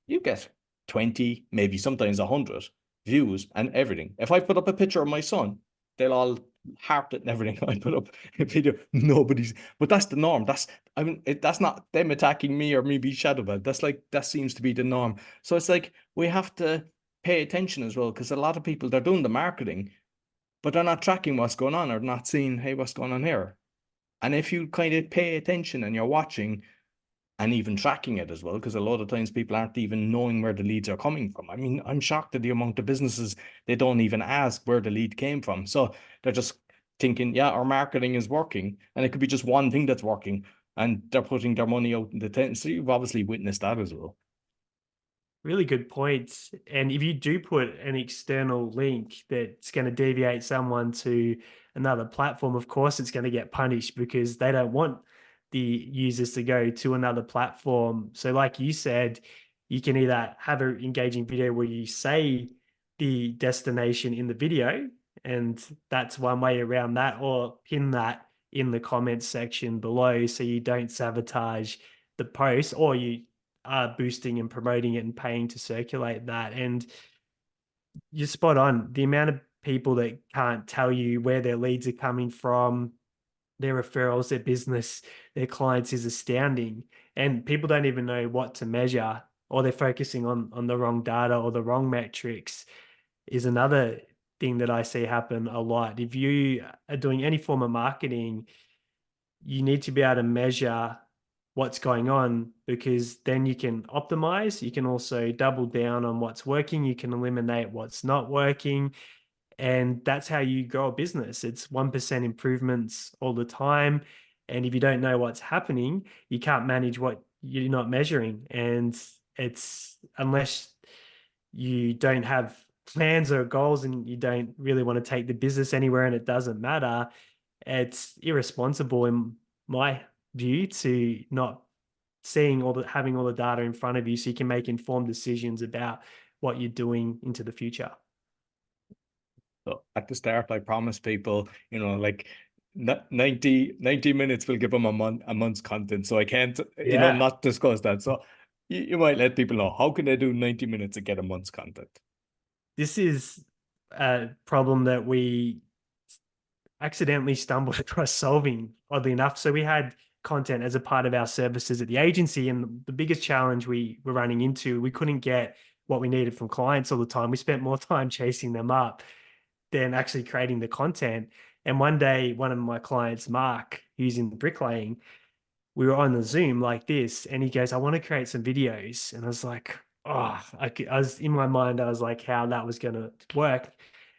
you get 20, maybe sometimes 100 views and everything. If I put up a picture of my son, they'll all heart it and everything. I put up a video, nobody's, but that's the norm. That's not them attacking me or me being shadow banned. That's like, that seems to be the norm. So it's like, we have to pay attention as well, because a lot of people, they're doing the marketing, but they're not tracking what's going on or not seeing, hey, what's going on here. And if you kind of pay attention and you're watching and even tracking it as well, because a lot of times people aren't even knowing where the leads are coming from. I mean, I'm shocked at the amount of businesses, they don't even ask where the lead came from. So they're just thinking, yeah, our marketing is working, and it could be just one thing that's working, and they're putting their money out in the tent. So you've obviously witnessed that as well. Really good points. And if you do put an external link that's going to deviate someone to another platform, of course it's going to get punished, because they don't want the users to go to another platform. So like you said, you can either have an engaging video where you say the destination in the video, and that's one way around that, or pin that in the comments section below so you don't sabotage the post, or you are boosting and promoting it and paying to circulate that. And you're spot on. The amount of people that can't tell you where their leads are coming from, their referrals, their business, their clients, is astounding. And people don't even know what to measure, or they're focusing on the wrong data or the wrong metrics, is another thing that I see happen a lot. If you are doing any form of marketing, you need to be able to measure what's going on, because then you can optimize. You can also double down on what's working. You can eliminate what's not working. And that's how you grow a business. It's 1% improvements all the time. And if you don't know what's happening, you can't manage what you're not measuring. And it's, unless you don't have plans or goals and you don't really want to take the business anywhere and it doesn't matter, it's irresponsible in my view to not having all the data in front of you so you can make informed decisions about what you're doing into the future. So at the start, I promised people, like 90 minutes will give them a month's content. So I can't, not discuss that. So you might let people know, how can they do 90 minutes and get a month's content? This is a problem that we accidentally stumbled across solving, oddly enough. So we had content as a part of our services at the agency, and the biggest challenge we were running into, we couldn't get what we needed from clients all the time. We spent more time chasing them up than actually creating the content. And one day, one of my clients, Mark, who's in bricklaying, we were on the Zoom like this, and he goes, I want to create some videos. And I was like, oh, I was in my mind, I was like, how that was going to work.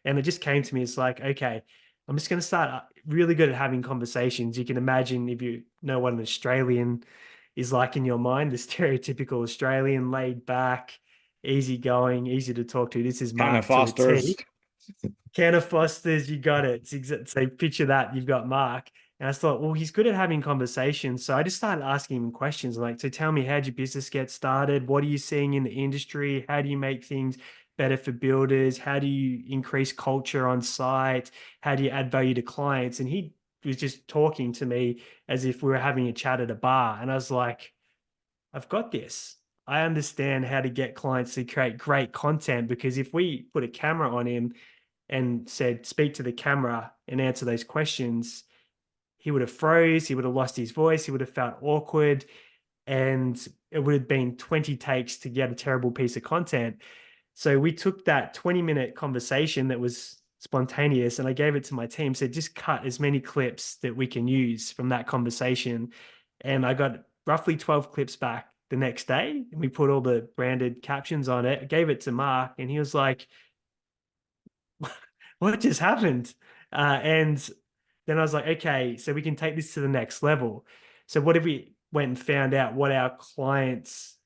And it just came to me. It's like, okay, I'm just going to start really good at having conversations. You can imagine, if you know what an Australian is like in your mind, the stereotypical Australian, laid back, easygoing, easy to talk to. This is Hannah Mark to a Foster's. T. Can of Foster's, you got it. So picture that, you've got Mark. And I thought, well, he's good at having conversations. So I just started asking him questions like, so tell me, how'd your business get started? What are you seeing in the industry? How do you make things better for builders? How do you increase culture on site? How do you add value to clients? And he was just talking to me as if we were having a chat at a bar. And I was like, I've got this. I understand how to get clients to create great content, because if we put a camera on him and said, speak to the camera and answer those questions, he would have froze, he would have lost his voice, he would have felt awkward, and it would have been 20 takes to get a terrible piece of content. So we took that 20-minute conversation that was spontaneous, and I gave it to my team, said, just cut as many clips that we can use from that conversation. And I got roughly 12 clips back the next day, and we put all the branded captions on it. I gave it to Mark, and he was like, what just happened? And then I was like, okay, so we can take this to the next level. So what have we went and found out what our clients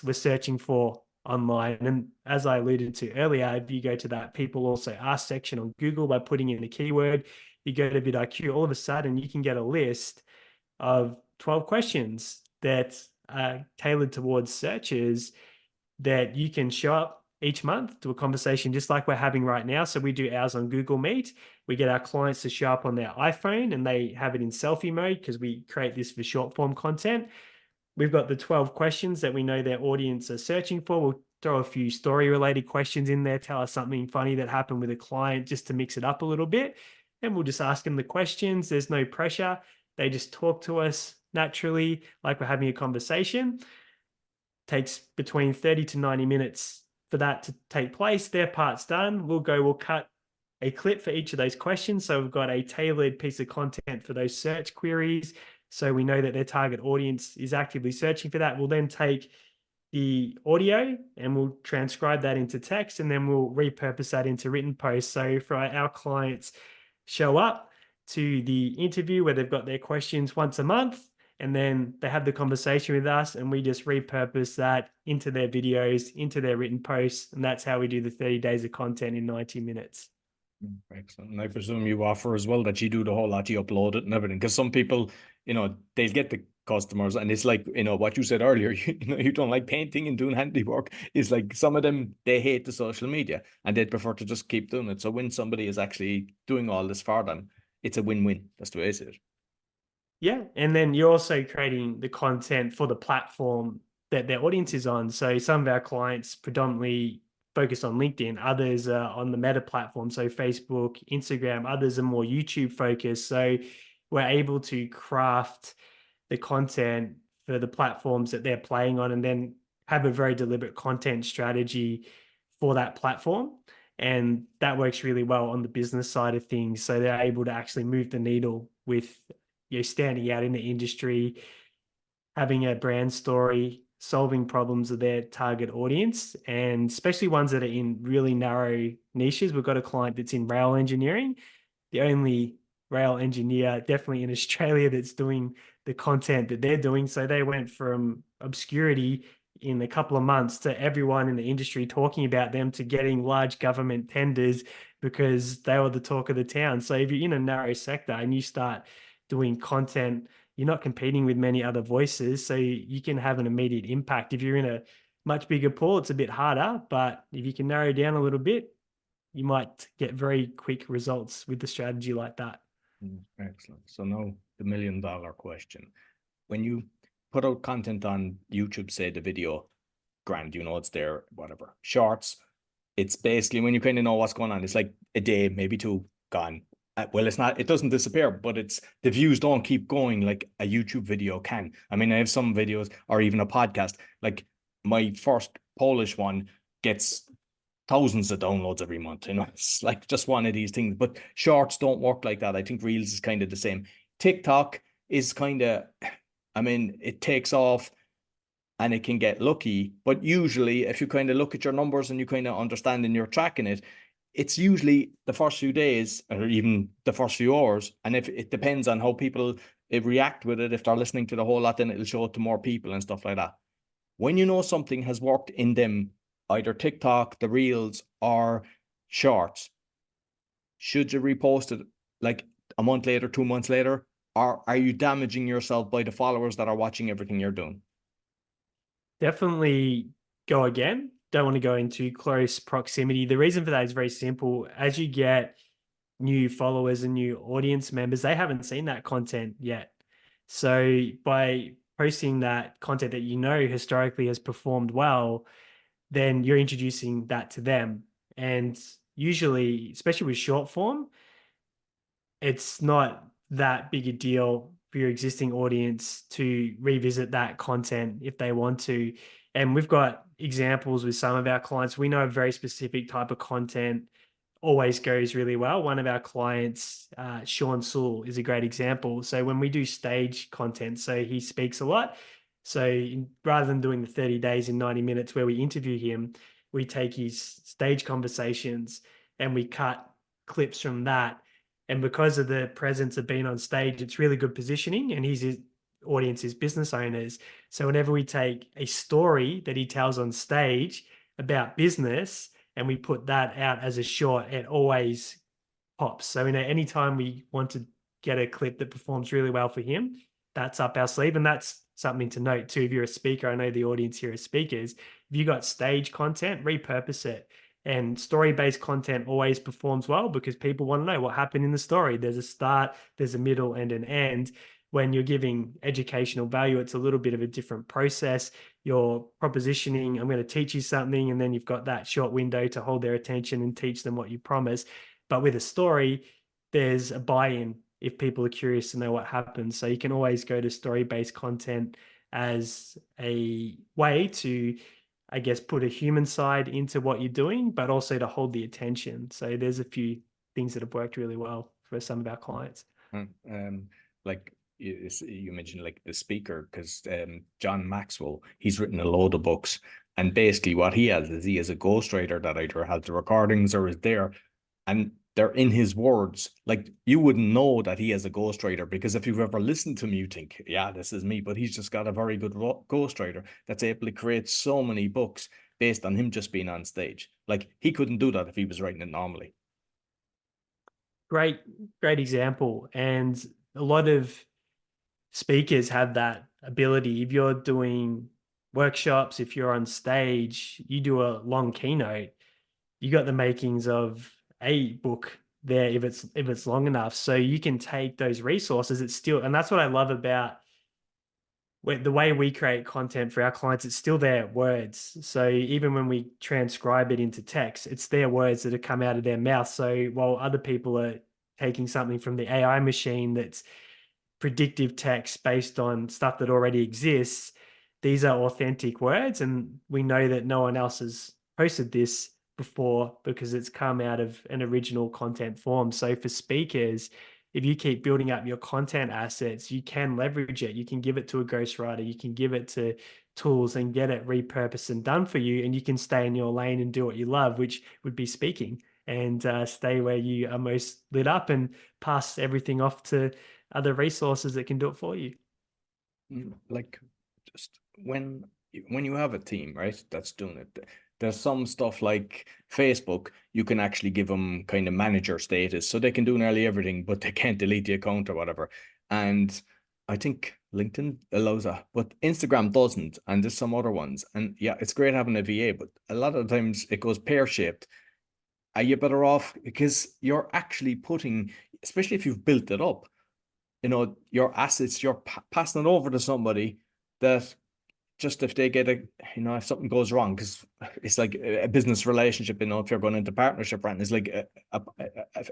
were searching for online. And as I alluded to earlier, if you go to that people also ask section on Google by putting in a keyword, you go to vidIQ, all of a sudden you can get a list of 12 questions that are tailored towards searches that you can show up each month to a conversation just like we're having right now. So we do ours on Google Meet. We get our clients to show up on their iPhone and they have it in selfie mode because we create this for short form content. We've got the 12 questions that we know their audience are searching for. We'll throw a few story related questions in there, tell us something funny that happened with a client just to mix it up a little bit. And we'll just ask them the questions. There's no pressure. They just talk to us naturally, like we're having a conversation. Takes between 30 to 90 minutes for that to take place. Their part's done. We'll cut a clip for each of those questions. So we've got a tailored piece of content for those search queries. So we know that their target audience is actively searching for that. We'll then take the audio and we'll transcribe that into text, and then we'll repurpose that into written posts. So for our clients show up to the interview where they've got their questions once a month, and then they have the conversation with us and we just repurpose that into their videos, into their written posts. And that's how we do the 30 days of content in 90 minutes. Excellent. And I presume you offer as well that you do the whole lot, you upload it and everything. Because some people, they'll get the customers and it's like, what you said earlier, you don't like painting and doing handiwork. It's like some of them, they hate the social media and they'd prefer to just keep doing it. So when somebody is actually doing all this for them, it's a win-win. That's the way I see it. Yeah. And then you're also creating the content for the platform that their audience is on. So some of our clients predominantly focus on LinkedIn, others are on the Meta platform, so Facebook, Instagram, others are more YouTube focused. So we're able to craft the content for the platforms that they're playing on and then have a very deliberate content strategy for that platform. And that works really well on the business side of things. So they're able to actually move the needle with standing out in the industry, having a brand story, solving problems of their target audience, and especially ones that are in really narrow niches. We've got a client that's in rail engineering, the only rail engineer definitely in Australia that's doing the content that they're doing. So they went from obscurity in a couple of months to everyone in the industry talking about them to getting large government tenders because they were the talk of the town. So if you're in a narrow sector and you start doing content, you're not competing with many other voices. So you can have an immediate impact. If you're in a much bigger pool, it's a bit harder, but if you can narrow down a little bit, you might get very quick results with the strategy like that. Excellent. So now the $1,000,000 question. When you put out content on YouTube, say the video, grand, it's there, whatever. Shorts, it's basically when you kind of know what's going on, it's like a day, maybe two, gone. Well, it's not, it doesn't disappear, but it's the views don't keep going like a YouTube video can. I mean, I have some videos or even a podcast, like my first Polish one gets thousands of downloads every month. It's like just one of these things. But shorts don't work like that. I think Reels is kind of the same. TikTok is kind of, it takes off and it can get lucky. But usually, if you kind of look at your numbers and you kind of understand and you're tracking it, it's usually the first few days or even the first few hours. And if it depends on how people react with it, if they're listening to the whole lot, then it'll show it to more people and stuff like that. When you know something has worked in them, either TikTok, the Reels, or Shorts, should you repost it like a month later, 2 months later, or are you damaging yourself by the followers that are watching everything you're doing? Definitely go again. Don't want to go into close proximity. The reason for that is very simple. As you get new followers and new audience members, they haven't seen that content yet. So by posting that content that historically has performed well, then you're introducing that to them. And usually, especially with short form, it's not that big a deal for your existing audience to revisit that content if they want to. And we've got examples with some of our clients. We know a very specific type of content always goes really well. One of our clients, Sean Sewell, is a great example. So when we do stage content, so he speaks a lot. So rather than doing the 30 days in 90 minutes where we interview him, we take his stage conversations and we cut clips from that. And because of the presence of being on stage, it's really good positioning. And he's audience is business owners. So whenever we take a story that he tells on stage about business and we put that out as a short, it always pops. So, anytime we want to get a clip that performs really well for him, that's up our sleeve. And that's something to note too. If you're a speaker, I know the audience here are speakers. If you got stage content, repurpose it. And story-based content always performs well because people want to know what happened in the story. There's a start, there's a middle, and an end. When you're giving educational value, it's a little bit of a different process. You're propositioning, I'm going to teach you something, and then you've got that short window to hold their attention and teach them what you promise. But with a story, there's a buy-in if people are curious to know what happens. So you can always go to story-based content as a way to, I guess, put a human side into what you're doing, but also to hold the attention. So there's a few things that have worked really well for some of our clients. Like you mentioned, like the speaker, because John Maxwell, he's written a load of books, and basically what he has is he has a ghostwriter that either has the recordings or is there, and they're in his words. Like, you wouldn't know that he has a ghostwriter, because if you've ever listened to him, you think, yeah, this is me. But he's just got a very good ghostwriter that's able to create so many books based on him just being on stage. Like, he couldn't do that if he was writing it normally. Great example. And a lot of speakers have that ability. If you're doing workshops, if you're on stage, you do a long keynote, you got the makings of a book there if it's long enough. So you can take those resources. It's still, and that's what I love about the way we create content for our clients. It's still their words. So even when we transcribe it into text, it's their words that have come out of their mouth. So while other people are taking something from the AI machine that's predictive text based on stuff that already exists, these are authentic words, and we know that no one else has posted this before because it's come out of an original content form. So for speakers, if you keep building up your content assets, you can leverage it. You can give it to a ghostwriter, you can give it to tools and get it repurposed and done for you, and you can stay in your lane and do what you love, which would be speaking, and stay where you are most lit up and pass everything off to other resources that can do it for you. Like, just when you have a team, right, that's doing it, there's some stuff like Facebook, you can actually give them kind of manager status, so they can do nearly everything, but they can't delete the account or whatever. And I think LinkedIn allows that, but Instagram doesn't, and there's some other ones. And yeah, it's great having a VA, but a lot of times it goes pear-shaped. Are you better off, because you're actually putting, especially if you've built it up, your assets, you're passing it over to somebody that, just if they get if something goes wrong, because it's like a business relationship, if you're going into partnership, right, it's like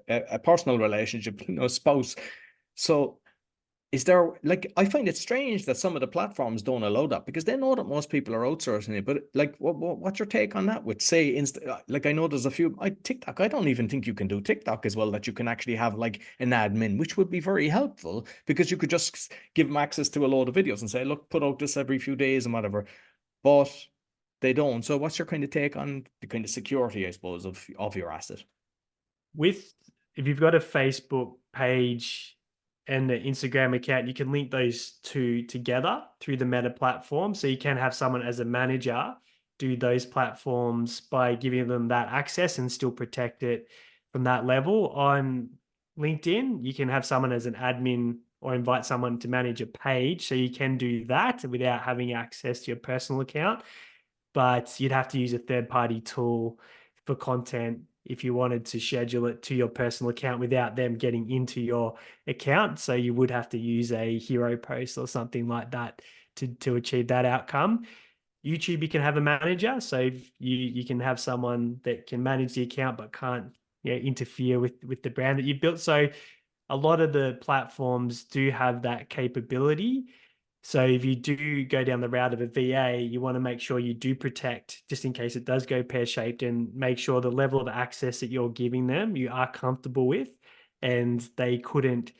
a personal relationship, spouse. So is there, like, I find it strange that some of the platforms don't allow that, because they know that most people are outsourcing it. But like, what's your take on that? With, say, like, I know there's a few, TikTok, I don't even think you can do TikTok as well, that you can actually have like an admin, which would be very helpful, because you could just give them access to a load of videos and say, look, put out this every few days and whatever. But they don't. So what's your kind of take on the kind of security, I suppose, of your asset? If you've got a Facebook page and the Instagram account, you can link those two together through the Meta platform. So you can have someone as a manager do those platforms by giving them that access and still protect it from that level. On LinkedIn, you can have someone as an admin or invite someone to manage a page. So you can do that without having access to your personal account, but you'd have to use a third-party tool for content if you wanted to schedule it to your personal account without them getting into your account. So you would have to use a hero post or something like that to achieve that outcome. YouTube, you can have a manager. So you can have someone that can manage the account but can't interfere with the brand that you built. So a lot of the platforms do have that capability. So if you do go down the route of a VA, you want to make sure you do protect, just in case it does go pear-shaped, and make sure the level of access that you're giving them, you are comfortable with, and they couldn't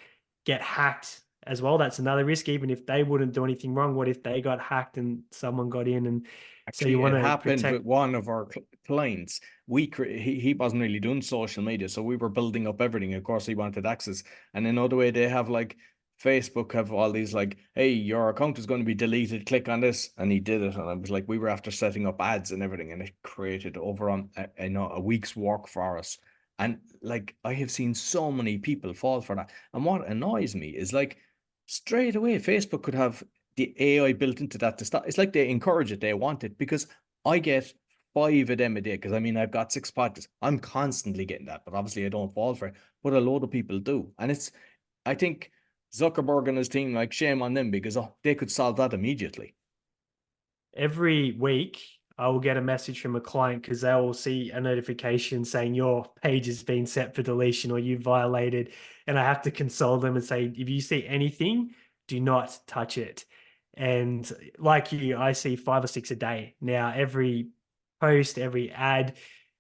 get hacked as well. That's another risk. Even if they wouldn't do anything wrong, what if they got hacked and someone got in? And actually, so you want it to happened protect. with one of our clients. He wasn't really doing social media, so we were building up everything. Of course, he wanted access, and another way, they have like Facebook have all these like, hey, your account is going to be deleted, click on this, and he did it, and I was like, we were after setting up ads and everything, and it created over on a week's work for us. And like, I have seen so many people fall for that. And what annoys me is like, straight away Facebook could have the AI built into that to stop. It's like they encourage it, they want it, because I get 5 of them a day, because I mean I've got 6 podcasts. I'm constantly getting that, but obviously I don't fall for it. But a load of people do. And it's, I think Zuckerberg and his team, like, shame on them, because they could solve that immediately. Every week, I will get a message from a client because they will see a notification saying your page has been set for deletion or you violated. And I have to console them and say, if you see anything, do not touch it. And like you, I see 5 or 6 a day. Now, every post, every ad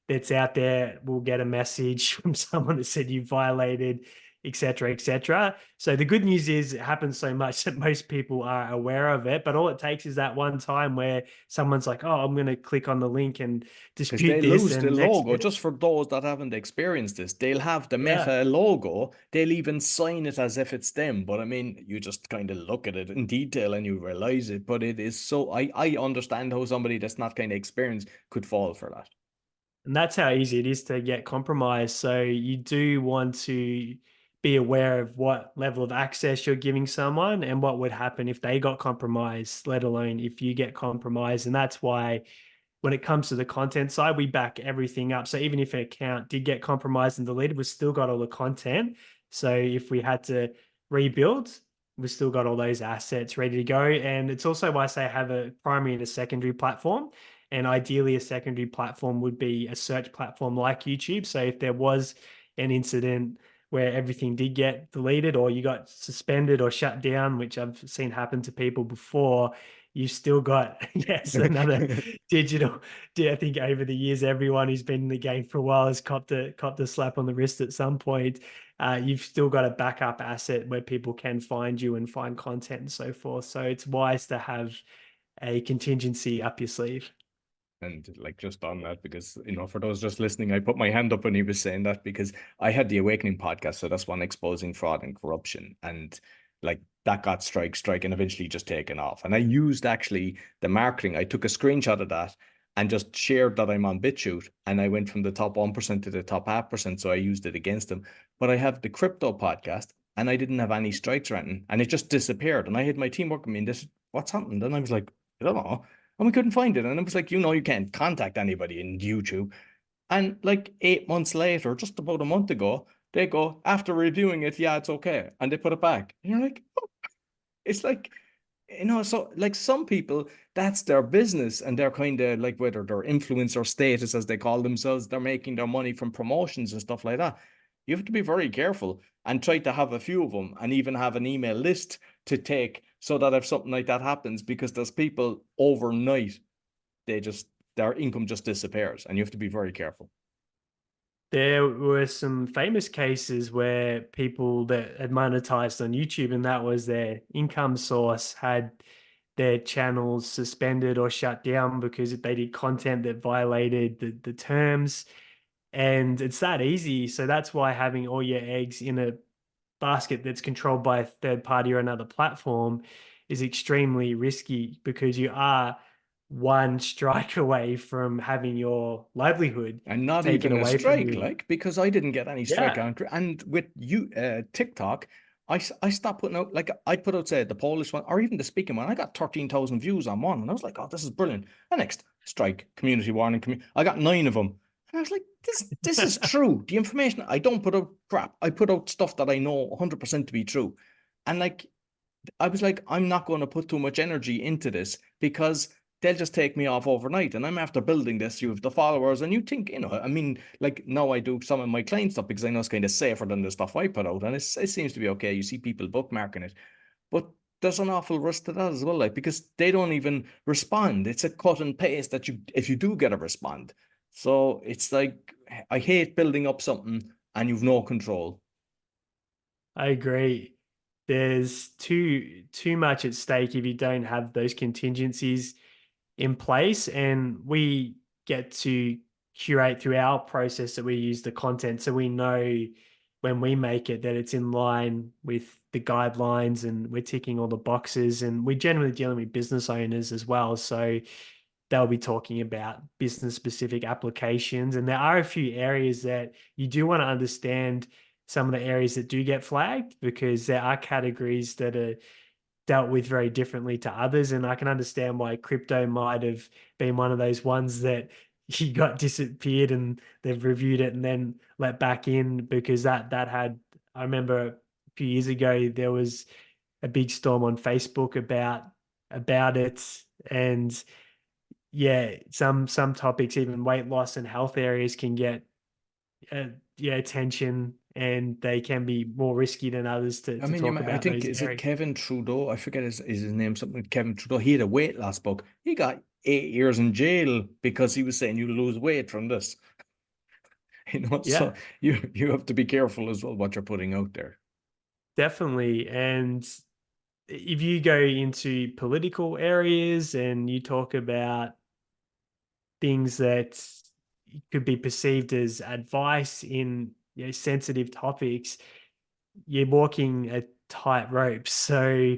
that's out there will get a message from someone that said you violated, etc., etc. So the good news is it happens so much that most people are aware of it, but all it takes is that one time where someone's like, oh, I'm going to click on the link and Because dispute they this, lose the and next logo. minute, Just for those that haven't experienced this, they'll have the yeah. Meta logo. They'll even sign it as if it's them. But I mean, you just kind of look at it in detail and you realize it. But it is so, I understand how somebody that's not kind of experienced could fall for that. And that's how easy it is to get compromised. So you do want to be aware of what level of access you're giving someone and what would happen if they got compromised, let alone if you get compromised. And that's why when it comes to the content side, we back everything up. So even if an account did get compromised and deleted, we've still got all the content. So if we had to rebuild, we've still got all those assets ready to go. And it's also why I say have a primary and a secondary platform. And ideally, a secondary platform would be a search platform like YouTube. So if there was an incident where everything did get deleted or you got suspended or shut down, which I've seen happen to people before, you've still got, yes, another digital. I think over the years, everyone who's been in the game for a while has copped a slap on the wrist at some point. You've still got a backup asset where people can find you and find content and so forth. So it's wise to have a contingency up your sleeve. And like, just on that, because for those just listening, I put my hand up when he was saying that, because I had the Awakening podcast, so that's one exposing fraud and corruption, and like that got strike, and eventually just taken off. And I used actually the marketing. I took a screenshot of that and just shared that I'm on BitChute, and I went from the top 1% to the top 0.5%. So I used it against them. But I have the crypto podcast, and I didn't have any strikes or anything, and it just disappeared. And I had my team working me, and this, what's happened? And I was like, I don't know, and we couldn't find it. And it was like, you can't contact anybody in YouTube. And like 8 months later, just about a month ago, they go, after reviewing it, yeah, it's okay. And they put it back. And you're like, oh. It's like, so like some people, that's their business, and they're kind of like, whether they're influencer status, as they call themselves, they're making their money from promotions and stuff like that. You have to be very careful and try to have a few of them, and even have an email list to take, so that if something like that happens, because there's people overnight, they just, their income just disappears, and you have to be very careful. There were some famous cases where people that had monetized on YouTube and that was their income source had their channels suspended or shut down because they did content that violated the terms. And it's that easy. So that's why having all your eggs in a basket that's controlled by a third party or another platform is extremely risky, because you are one strike away from having your livelihood And not taken even a away from strike, you. like, because I didn't get any strike Yeah. on. And with you, TikTok, I stopped putting out, like, I put out, say, the Polish one or even the speaking one. I got 13,000 views on one, and I was like, oh, this is brilliant. The next strike, community warning, I got 9 of them. And I was like, this is true. The information, I don't put out crap. I put out stuff that I know 100% to be true. And like, I was like, I'm not going to put too much energy into this, because they'll just take me off overnight. And I'm after building this. You have the followers, and you think, I mean, like, now I do some of my client stuff because I know it's kind of safer than the stuff I put out. And it seems to be okay. You see people bookmarking it. But there's an awful risk to that as well, like, because they don't even respond. It's a cut and paste that if you do get a respond. So it's like, I hate building up something and you've no control. I agree. There's too much at stake if you don't have those contingencies in place. And we get to curate through our process that we use the content, so we know when we make it, that it's in line with the guidelines and we're ticking all the boxes. And we're generally dealing with business owners as well. So they'll be talking about business specific applications. And there are a few areas that you do want to understand, some of the areas that do get flagged, because there are categories that are dealt with very differently to others. And I can understand why crypto might have been one of those ones that he got disappeared and they've reviewed it and then let back in, because that had, I remember a few years ago, there was a big storm on Facebook about it. And yeah, some topics, even weight loss and health areas, can get attention, and they can be more risky than others I to mean, talk I about think, those is it areas. Kevin Trudeau? I forget his name, something with Kevin Trudeau. He had a weight loss book. He got 8 years in jail because he was saying you lose weight from this. So Yeah, you have to be careful as well what you're putting out there. definitely. And if you go into political areas and you talk about things that could be perceived as advice in, sensitive topics, you're walking a tightrope. So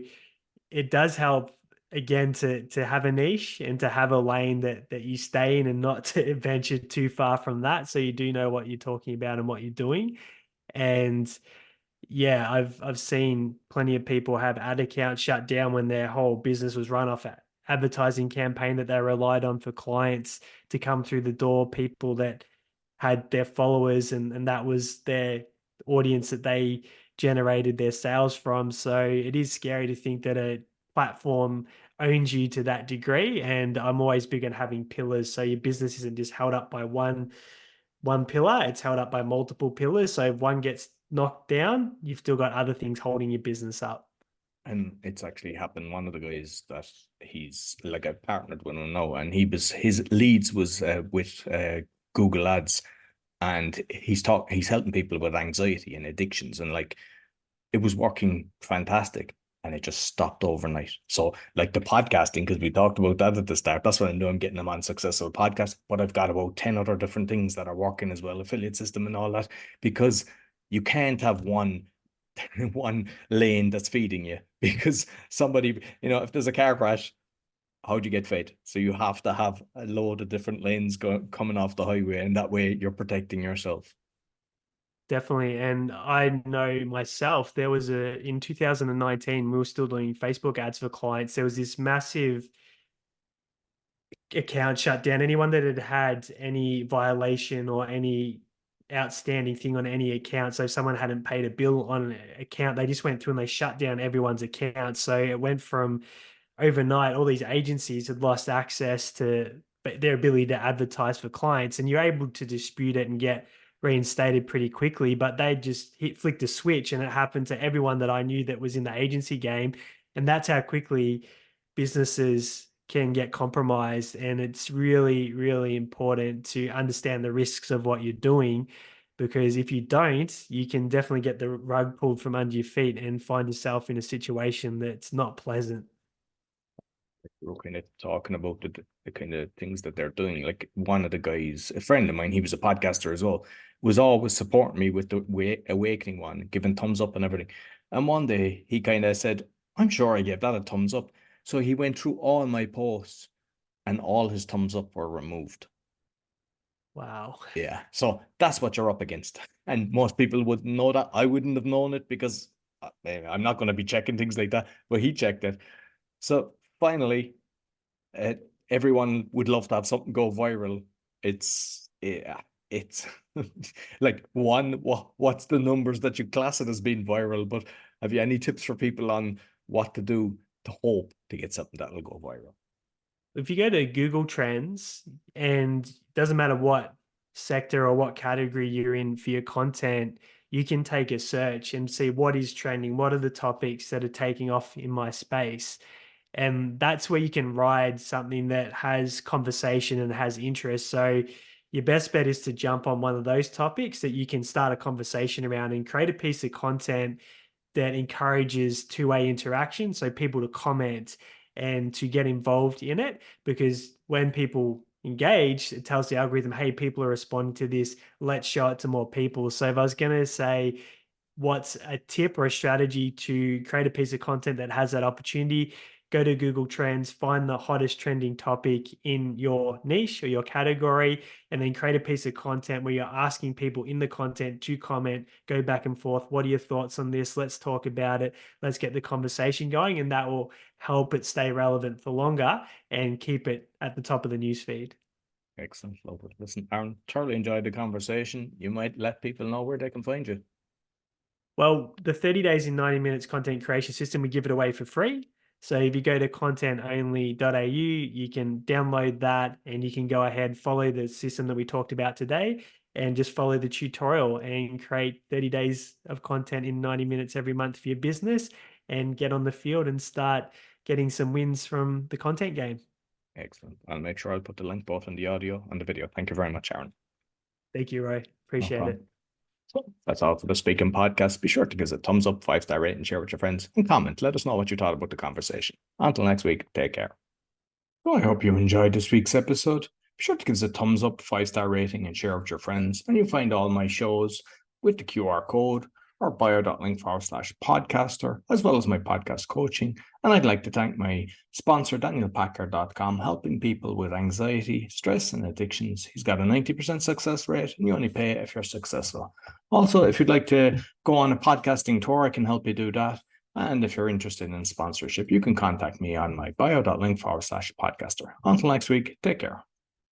it does help, again, to have a niche and to have a lane that you stay in, and not to venture too far from that, so you do know what you're talking about and what you're doing. And yeah, I've seen plenty of people have ad accounts shut down when their whole business was run off an advertising campaign that they relied on for clients to come through the door, people that had their followers, and that was their audience that they generated their sales from. So it is scary to think that a platform owns you to that degree. And I'm always big on having pillars, so your business isn't just held up by one pillar, it's held up by multiple pillars. So if one gets knocked down, you've still got other things holding your business up. And it's actually happened. One of the guys that he's like, I partnered with him now, and his leads was with Google Ads, and he's helping people with anxiety and addictions, and like it was working fantastic, and it just stopped overnight. So like the podcasting, because we talked about that at the start, that's what I know, I'm getting them on successful podcasts, but I've got about 10 other different things that are working as well, affiliate system and all that, because you can't have one lane that's feeding you, because somebody, if there's a car crash, how do you get fed? So you have to have a load of different lanes coming off the highway, and that way you're protecting yourself. Definitely. And I know myself, there was in 2019, we were still doing Facebook ads for clients. There was this massive account shut down. Anyone that had had any violation or any outstanding thing on any account, so if someone hadn't paid a bill on an account, they just went through and they shut down everyone's account. So it went from overnight, all these agencies had lost access to their ability to advertise for clients, and you're able to dispute it and get reinstated pretty quickly. But they just flicked a switch, and it happened to everyone that I knew that was in the agency game. And that's how quickly businesses can get compromised. And it's really, really important to understand the risks of what you're doing, because if you don't, you can definitely get the rug pulled from under your feet and find yourself in a situation that's not pleasant. We're kind of talking about the kind of things that they're doing. Like one of the guys, a friend of mine, he was a podcaster as well, was always supporting me with the Awakening one, giving thumbs up and everything. And one day he kind of said, I'm sure I gave that a thumbs up. So he went through all my posts, and all his thumbs up were removed. Wow. Yeah. So that's what you're up against. And most people wouldn't know that. I wouldn't have known it, because I'm not going to be checking things like that, but he checked it. So finally, uh, everyone would love to have something go viral. It's like what's the numbers that you class it as being viral? But have you any tips for people on what to do to hope to get something that'll go viral? If you go to Google Trends, and it doesn't matter what sector or what category you're in for your content, you can take a search and see what is trending, what are the topics that are taking off in my space. And that's where you can ride something that has conversation and has interest. So your best bet is to jump on one of those topics that you can start a conversation around and create a piece of content that encourages two-way interaction. So people to comment and to get involved in it, because when people engaged, it tells the algorithm, hey, people are responding to this. Let's show it to more people. So if I was going to say, what's a tip or a strategy to create a piece of content that has that opportunity? Go to Google Trends, find the hottest trending topic in your niche or your category, and then create a piece of content where you're asking people in the content to comment, go back and forth. What are your thoughts on this? Let's talk about it. Let's get the conversation going, and that will help it stay relevant for longer and keep it at the top of the newsfeed. Excellent. Love it. Listen, Aaron, thoroughly enjoyed the conversation. You might let people know where they can find you. Well, the 30 days in 90 minutes content creation system, we give it away for free. So if you go to contentonly.au, you can download that and you can go ahead, follow the system that we talked about today and just follow the tutorial and create 30 days of content in 90 minutes every month for your business and get on the field and start getting some wins from the content game. Excellent. I'll make sure I'll put the link both in the audio and the video. Thank you very much, Aaron. Thank you, Roy. Appreciate it. So that's all for the Speaking Podcast. Be sure to give us a thumbs up, 5-star rating, share with your friends, and comment. Let us know what you thought about the conversation. Until next week, take care. So I hope you enjoyed this week's episode. Be sure to give us a thumbs up, 5-star rating, and share with your friends. And you'll find all my shows with the QR code or bio.link/podcaster, as well as my podcast coaching. And I'd like to thank my sponsor, DanielPacker.com, helping people with anxiety, stress, and addictions. He's got a 90% success rate, and you only pay if you're successful. Also, if you'd like to go on a podcasting tour, I can help you do that. And if you're interested in sponsorship, you can contact me on my bio.link/podcaster. Until next week, take care.